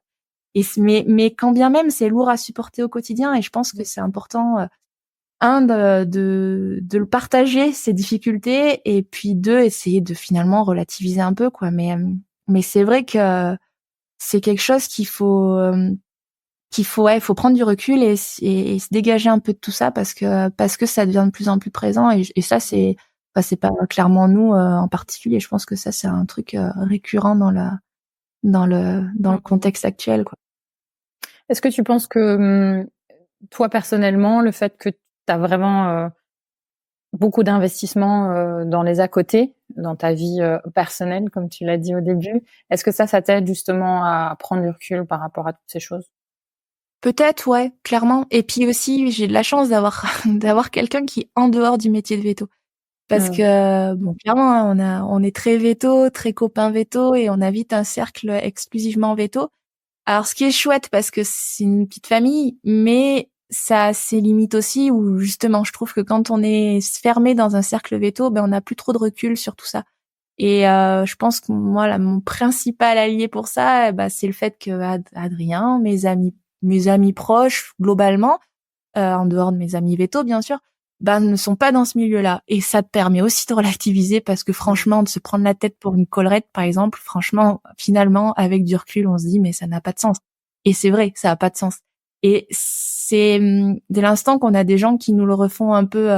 Mais quand bien même, c'est lourd à supporter au quotidien, et je pense que c'est important, de le partager, ces difficultés, et puis deux, essayer de finalement relativiser un peu, quoi. Mais c'est vrai que c'est quelque chose ouais, faut prendre du recul, et se dégager un peu de tout ça, parce que ça devient de plus en plus présent, et ça, c'est pas clairement nous en particulier. Je pense que ça, c'est un truc récurrent dans le contexte actuel, quoi. Est-ce que tu penses que toi personnellement, le fait que tu as vraiment beaucoup d'investissements dans les à côté, dans ta vie personnelle, comme tu l'as dit au début, est-ce que ça t'aide justement à prendre du recul par rapport à toutes ces choses? Peut-être, ouais, clairement. Et puis aussi, j'ai de la chance d'avoir d'avoir quelqu'un qui est en dehors du métier de veto. Parce que, bon, clairement, hein, on est très veto, très copain veto, et on a vite un cercle exclusivement veto. Alors, ce qui est chouette, parce que c'est une petite famille, mais ça a ses limites aussi, où justement, je trouve que quand on est fermé dans un cercle veto, ben, on n'a plus trop de recul sur tout ça. Et je pense que moi, là, mon principal allié pour ça, bah, c'est le fait que Adrien, mes amis proches, globalement, en dehors de mes amis vétos, bien sûr, ben, ne sont pas dans ce milieu-là. Et ça te permet aussi de relativiser, parce que franchement, de se prendre la tête pour une collerette, par exemple, franchement, finalement, avec du recul, on se dit, mais ça n'a pas de sens. Et c'est vrai, ça n'a pas de sens. Et c'est dès l'instant qu'on a des gens qui nous le refont un peu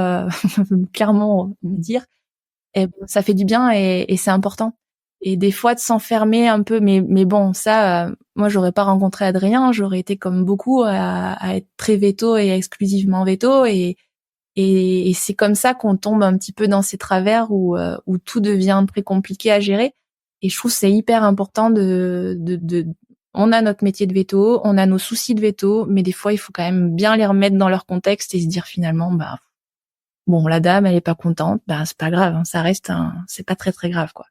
clairement dire, et ça fait du bien, et c'est important. Et des fois, de s'enfermer un peu, mais bon, ça, moi, j'aurais pas rencontré Adrien, j'aurais été comme beaucoup à être très veto et exclusivement veto, et c'est comme ça qu'on tombe un petit peu dans ces travers où tout devient très compliqué à gérer. Et je trouve que c'est hyper important on a notre métier de veto, on a nos soucis de veto, mais des fois, il faut quand même bien les remettre dans leur contexte, et se dire finalement, bah, bon, la dame, elle est pas contente, bah, c'est pas grave, hein, c'est pas très très grave, quoi.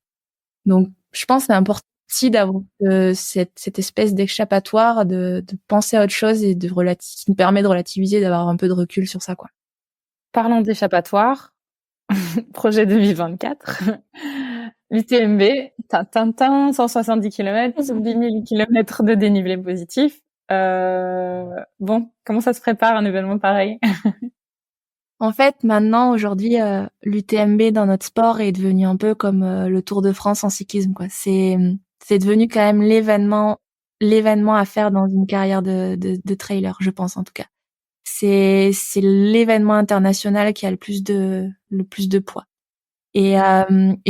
Donc, je pense que c'est important aussi d'avoir cette espèce d'échappatoire, de penser à autre chose, et qui nous permet de relativiser, d'avoir un peu de recul sur ça, quoi. Parlons d'échappatoire, projet 2024, l'UTMB, 170 km, 10 000 km de dénivelé positif. Bon, comment ça se prépare un événement pareil? En fait, maintenant, aujourd'hui, l'UTMB dans notre sport est devenu un peu comme le Tour de France en cyclisme, quoi. C'est devenu quand même l'événement à faire dans une carrière de trailer, je pense, en tout cas. c'est l'événement international qui a le plus de poids. Et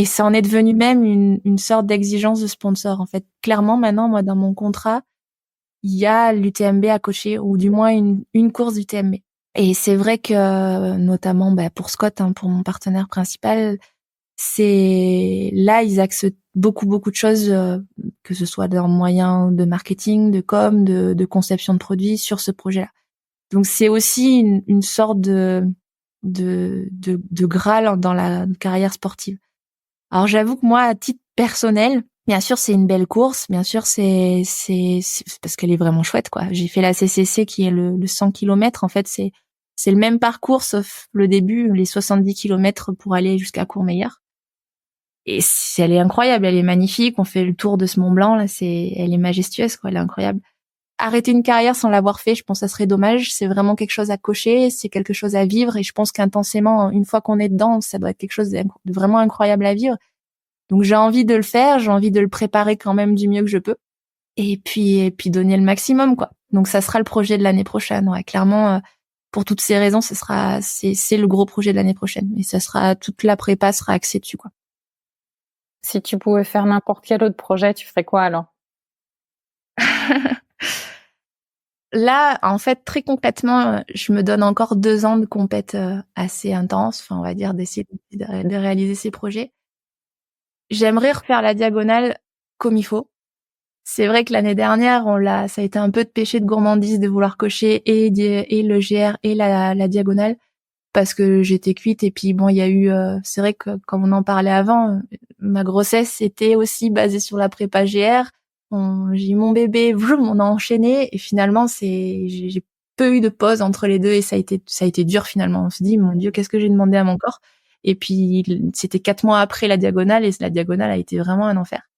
ça en est devenu même une sorte d'exigence de sponsor. En fait, clairement, maintenant, moi, dans mon contrat, il y a l'UTMB à cocher, ou du moins une course d'UTMB. Et c'est vrai que, notamment, pour Scott, pour mon partenaire principal, c'est là, ils axent beaucoup de choses, que ce soit dans moyens de marketing, de com, de conception de produits sur ce projet-là. Donc, c'est aussi une sorte de Graal dans la carrière sportive. Alors j'avoue que moi, à titre personnel, bien sûr c'est une belle course, bien sûr c'est parce qu'elle est vraiment chouette quoi. J'ai fait la CCC qui est le 100 km, en fait c'est le même parcours sauf le début, les 70 km pour aller jusqu'à Courmayeur. Et elle est incroyable, elle est magnifique, on fait le tour de ce Mont Blanc là, elle est majestueuse quoi, elle est incroyable. Arrêter une carrière sans l'avoir fait, je pense que ça serait dommage. C'est vraiment quelque chose à cocher, c'est quelque chose à vivre, et je pense qu'intensément, une fois qu'on est dedans, ça doit être quelque chose de vraiment incroyable à vivre. Donc j'ai envie de le faire, j'ai envie de le préparer quand même du mieux que je peux, et puis donner le maximum quoi. Donc ça sera le projet de l'année prochaine. Ouais, clairement, pour toutes ces raisons, c'est le gros projet de l'année prochaine, et ça sera toute la prépa sera axée dessus quoi. Si tu pouvais faire n'importe quel autre projet, tu ferais quoi alors? Là, en fait, très concrètement, je me donne encore 2 ans de compète assez intense. Enfin, on va dire d'essayer de réaliser ces projets. J'aimerais refaire la diagonale comme il faut. C'est vrai que l'année dernière, ça a été un peu de péché de gourmandise de vouloir cocher et le GR et la diagonale parce que j'étais cuite. Et puis bon, il y a eu, c'est vrai que comme on en parlait avant, ma grossesse était aussi basée sur la prépa GR. J'ai eu mon bébé, on a enchaîné, et finalement j'ai peu eu de pause entre les deux, et ça a été dur finalement. On se dit mon Dieu, qu'est-ce que j'ai demandé à mon corps? Et puis c'était 4 mois après la diagonale, et la diagonale a été vraiment un enfer.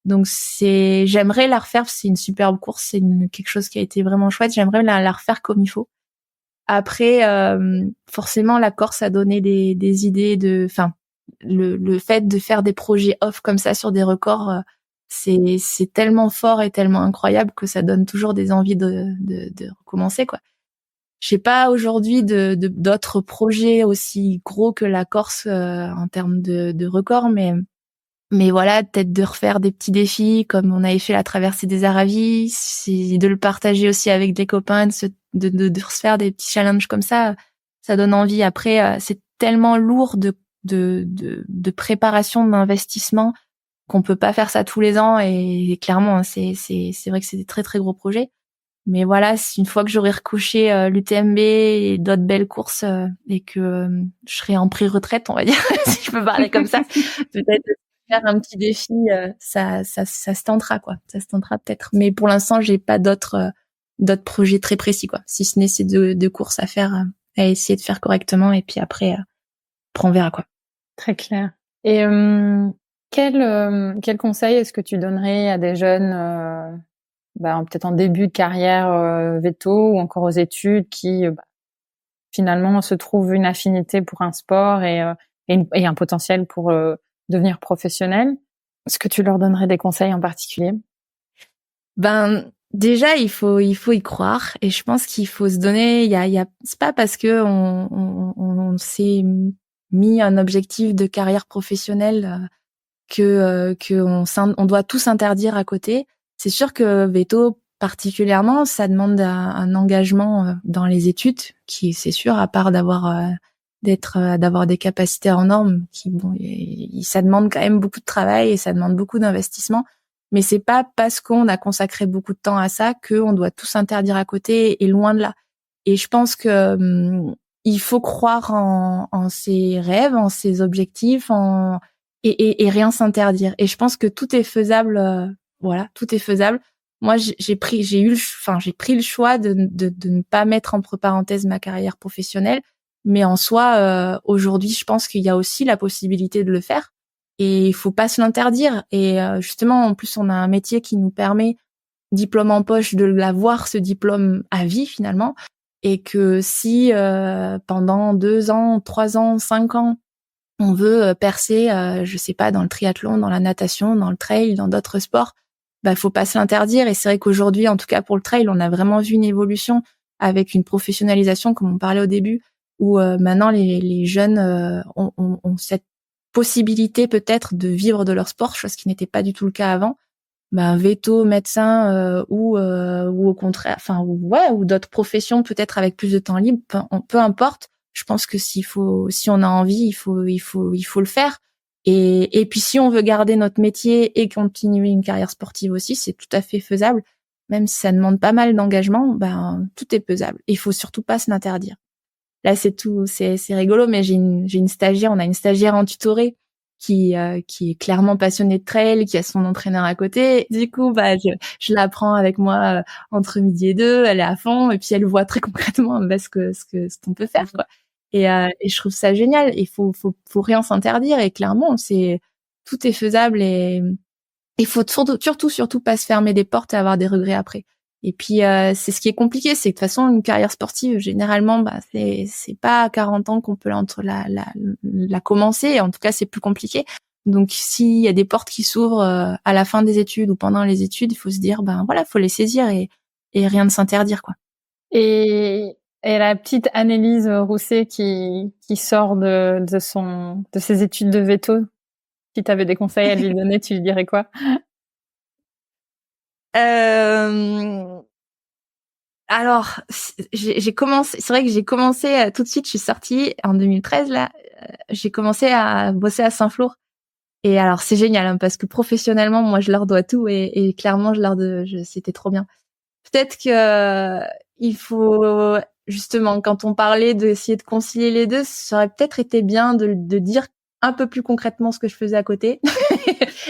Donc j'aimerais la refaire, c'est une superbe course, c'est quelque chose qui a été vraiment chouette. J'aimerais la refaire comme il faut. Après, forcément, la Corse a donné des idées le fait de faire des projets off comme ça sur des records, c'est tellement fort et tellement incroyable que ça donne toujours des envies de recommencer quoi. J'ai pas aujourd'hui d'autres projets aussi gros que la Corse en termes de records, mais voilà, peut-être de refaire des petits défis comme on avait fait la traversée des Aravis, de le partager aussi avec des copains, de se faire des petits challenges comme ça donne envie. Après, c'est tellement lourd de préparation, d'investissement, qu'on peut pas faire ça tous les ans, et clairement c'est vrai que c'est des très très gros projets. Mais voilà, une fois que j'aurai recoché l'UTMB et d'autres belles courses, et que je serai en pré-retraite, on va dire, si je peux parler comme ça, peut-être faire un petit défi, ça se tentera quoi. Ça se tentera peut-être. Mais pour l'instant, j'ai pas d'autres projets très précis quoi. Si ce n'est ces deux courses à faire, à essayer de faire correctement, et puis après on verra quoi. Très clair. Et quel conseil est-ce que tu donnerais à des jeunes peut-être en début de carrière véto ou encore aux études qui finalement se trouvent une affinité pour un sport et un potentiel pour devenir professionnel? Est-ce que tu leur donnerais des conseils en particulier? Déjà, il faut y croire, et je pense qu'il faut se donner, c'est pas parce que on s'est mis un objectif de carrière professionnelle que on doit tout s'interdire à côté. C'est sûr que véto particulièrement, ça demande un engagement dans les études qui, c'est sûr, à part d'avoir des capacités hors normes, ça demande quand même beaucoup de travail et ça demande beaucoup d'investissement. Mais c'est pas parce qu'on a consacré beaucoup de temps à ça qu'on doit tout s'interdire à côté, et loin de là. Et je pense que il faut croire en ses rêves, en ses objectifs, et rien s'interdire. Et je pense que tout est faisable. Voilà, tout est faisable. Moi, j'ai pris le choix de ne pas mettre entre parenthèses ma carrière professionnelle, mais en soi, aujourd'hui, je pense qu'il y a aussi la possibilité de le faire. Et il faut pas se l'interdire. Et justement, en plus, on a un métier qui nous permet, diplôme en poche, de l'avoir, ce diplôme à vie finalement. Et que si pendant 2 ans, 3 ans, 5 ans, on veut percer, je sais pas, dans le triathlon, dans la natation, dans le trail, dans d'autres sports, faut pas se l'interdire. Et c'est vrai qu'aujourd'hui, en tout cas pour le trail, on a vraiment vu une évolution avec une professionnalisation comme on parlait au début, où maintenant les jeunes ont cette possibilité peut-être de vivre de leur sport, chose qui n'était pas du tout le cas avant. Veto, médecin ou au contraire, ou d'autres professions peut-être avec plus de temps libre, peu importe. Je pense que si on a envie, il faut le faire. Et puis si on veut garder notre métier et continuer une carrière sportive aussi, c'est tout à fait faisable. Même si ça demande pas mal d'engagement, tout est faisable. Il faut surtout pas se l'interdire. Là, c'est rigolo, mais j'ai une stagiaire, on a une stagiaire en tutoré qui est clairement passionnée de trail, qui a son entraîneur à côté. Du coup, je la prends avec moi entre midi et 2, elle est à fond, et puis elle voit très concrètement ce qu'on peut faire, quoi. Et je trouve ça génial. Il faut rien s'interdire, et clairement, tout est faisable, et il faut surtout pas se fermer des portes et avoir des regrets après. Et puis c'est ce qui est compliqué, c'est que de toute façon une carrière sportive généralement c'est pas à 40 ans qu'on peut la commencer, en tout cas c'est plus compliqué. Donc s'il y a des portes qui s'ouvrent à la fin des études ou pendant les études, il faut se dire faut les saisir et rien ne s'interdire, quoi. Et la petite Annelise Rousset qui sort de ses études de veto, si tu avais des conseils à lui donner, tu lui dirais quoi? Alors, j'ai commencé. C'est vrai que j'ai commencé tout de suite. Je suis sortie en 2013 là. J'ai commencé à bosser à Saint-Flour. Et alors c'est génial hein, parce que professionnellement, moi je leur dois tout et clairement c'était trop bien. Peut-être que il faut justement quand on parlait d'essayer de concilier les deux, ça aurait peut-être été bien de dire un peu plus concrètement ce que je faisais à côté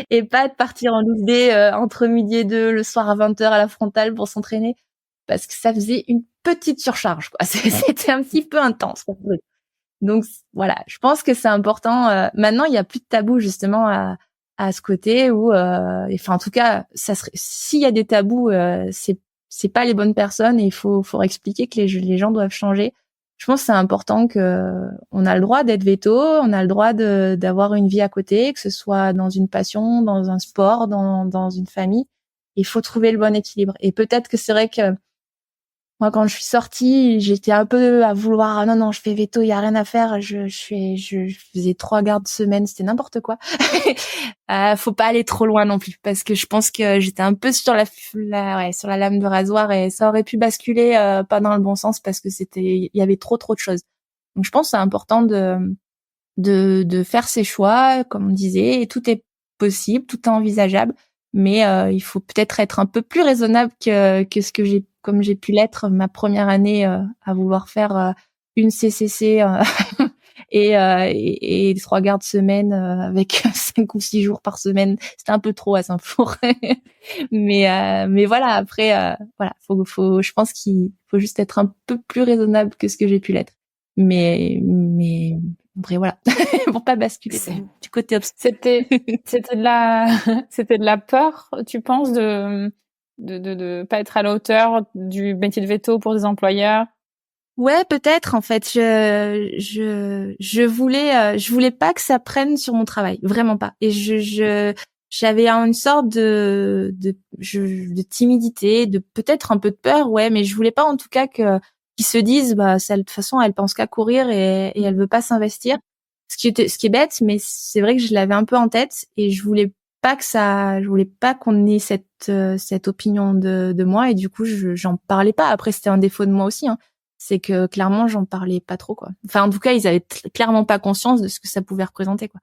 et pas de partir en loose day entre midi et 2 le soir à 20h à la frontale pour s'entraîner, parce que ça faisait une petite surcharge, quoi. C'était un petit peu intense. Donc voilà, je pense que c'est important. Maintenant, il y a plus de tabou justement à ce côté où, en tout cas, s'il y a des tabous, c'est pas les bonnes personnes, et il faut expliquer que les gens doivent changer. Je pense que c'est important que on a le droit d'être veto, on a le droit d'avoir une vie à côté, que ce soit dans une passion, dans un sport, dans une famille. Il faut trouver le bon équilibre. Et peut-être que c'est vrai que moi, quand je suis sortie, j'étais un peu à vouloir, non, je fais veto, il y a rien à faire. Je faisais 3 gardes semaine, c'était n'importe quoi. Faut pas aller trop loin non plus, parce que je pense que j'étais un peu sur sur la lame de rasoir, et ça aurait pu basculer pas dans le bon sens, parce que il y avait trop de choses. Donc je pense que c'est important de faire ses choix, comme on disait, et tout est possible, tout est envisageable, mais il faut peut-être être un peu plus raisonnable que comme j'ai pu l'être ma première année à vouloir faire une CCC et 3 gardes semaine avec 5 ou 6 jours par semaine. C'était un peu trop à Saint-Flour. mais voilà, après je pense qu'il faut juste être un peu plus raisonnable que ce que j'ai pu l'être. Mais après voilà, pour pas basculer du côté obscur. C'était de la peur, tu penses, de pas être à la hauteur du métier de veto pour des employeurs? Ouais, peut-être, en fait. Je voulais pas que ça prenne sur mon travail. Vraiment pas. Et j'avais une sorte de timidité, de peut-être un peu de peur, ouais, mais je voulais pas, en tout cas, qu'ils se disent, ça, de toute façon, elle pense qu'à courir et elle veut pas s'investir. Ce qui est bête, mais c'est vrai que je l'avais un peu en tête, et je voulais pas qu'on ait cette opinion de moi, et du coup, j'en parlais pas. Après, c'était un défaut de moi aussi, hein. C'est que clairement j'en parlais pas trop, quoi. Enfin, en tout cas, ils avaient clairement pas conscience de ce que ça pouvait représenter, quoi.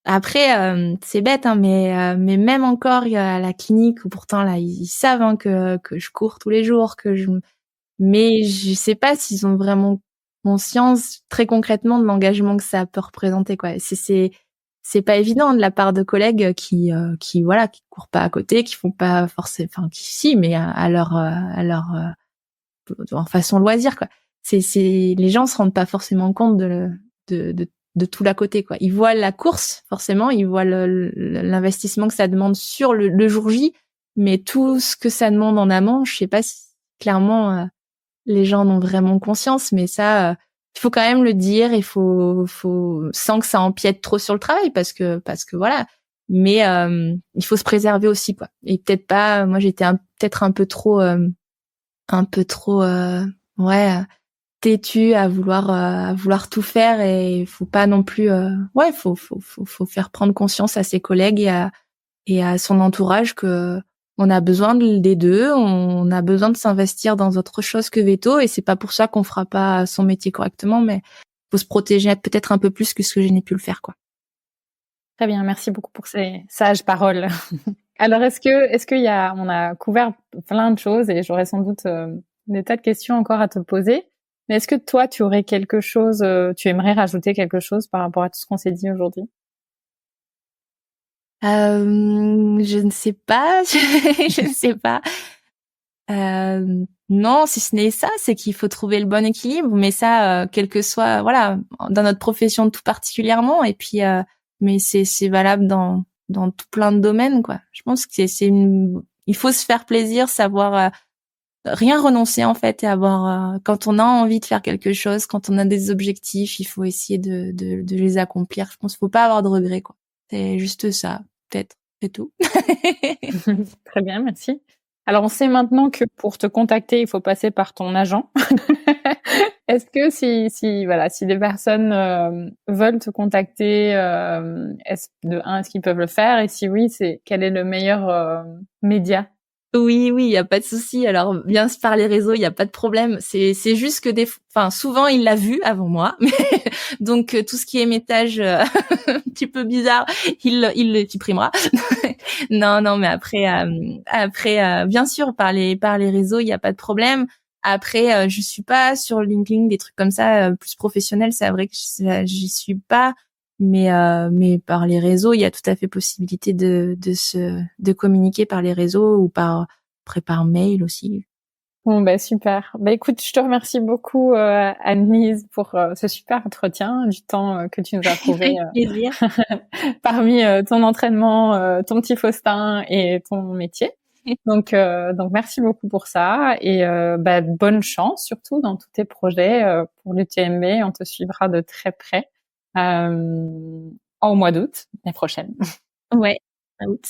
Après, c'est bête, hein, mais même encore, il y a la clinique où pourtant là, ils savent hein, que je cours tous les jours, mais je sais pas s'ils ont vraiment conscience très concrètement de l'engagement que ça peut représenter, quoi. C'est pas évident de la part de collègues qui courent pas à côté, qui font pas forcément, enfin qui si, mais à leur en façon loisir, quoi. Les gens se rendent pas forcément compte de tout l'à côté, quoi. Ils voient la course, forcément, ils voient l'investissement que ça demande sur le jour J, mais tout ce que ça demande en amont, je sais pas si clairement les gens en ont vraiment conscience, mais ça il faut quand même le dire, il faut sans que ça empiète trop sur le travail, parce que voilà, mais il faut se préserver aussi, quoi. Et peut-être pas, moi j'étais peut-être un peu trop un peu trop têtu à vouloir tout faire, et il faut pas non plus faut faire prendre conscience à ses collègues et à son entourage que on a besoin des deux, on a besoin de s'investir dans autre chose que veto, et c'est pas pour ça qu'on fera pas son métier correctement, mais faut se protéger peut-être un peu plus que ce que je n'ai pu le faire, quoi. Très bien, merci beaucoup pour ces sages paroles. Alors, on a couvert plein de choses et j'aurais sans doute des tas de questions encore à te poser. Mais est-ce que toi, tu aurais quelque chose, tu aimerais rajouter quelque chose par rapport à tout ce qu'on s'est dit aujourd'hui? Je ne sais pas, je ne sais pas. Non, si ce n'est ça, c'est qu'il faut trouver le bon équilibre, mais ça, quel que soit, voilà, dans notre profession tout particulièrement, et puis, mais c'est valable dans tout plein de domaines, quoi. Je pense que il faut se faire plaisir, savoir rien renoncer en fait, et avoir quand on a envie de faire quelque chose, quand on a des objectifs, il faut essayer de les accomplir. Je pense qu'il faut pas avoir de regrets, quoi. C'est juste ça, peut-être, c'est tout. Très bien, merci. Alors, on sait maintenant que pour te contacter, il faut passer par ton agent. Est-ce que si des personnes veulent te contacter, est-ce qu'ils peuvent le faire? Et si oui, quel est le meilleur média? Oui, il y a pas de souci. Alors, bien par les réseaux, il y a pas de problème. C'est juste que souvent il l'a vu avant moi. Donc tout ce qui est message un petit peu bizarre, il le supprimera. Non, mais après, bien sûr, par les réseaux, il y a pas de problème. Après, je suis pas sur LinkedIn, des trucs comme ça, plus professionnels. C'est vrai que j'y suis pas. Mais par les réseaux, il y a tout à fait possibilité de communiquer par les réseaux, ou par mail aussi. Bon, super. Écoute, je te remercie beaucoup, Anne-Lise, pour ce super entretien, du temps que tu nous as trouvé Avec plaisir. parmi ton entraînement, ton petit Faustin et ton métier. Donc merci beaucoup pour ça et bonne chance surtout dans tous tes projets pour l'UTMB. On te suivra de très près au mois d'août l'année prochaine. Ouais, août.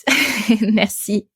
Merci.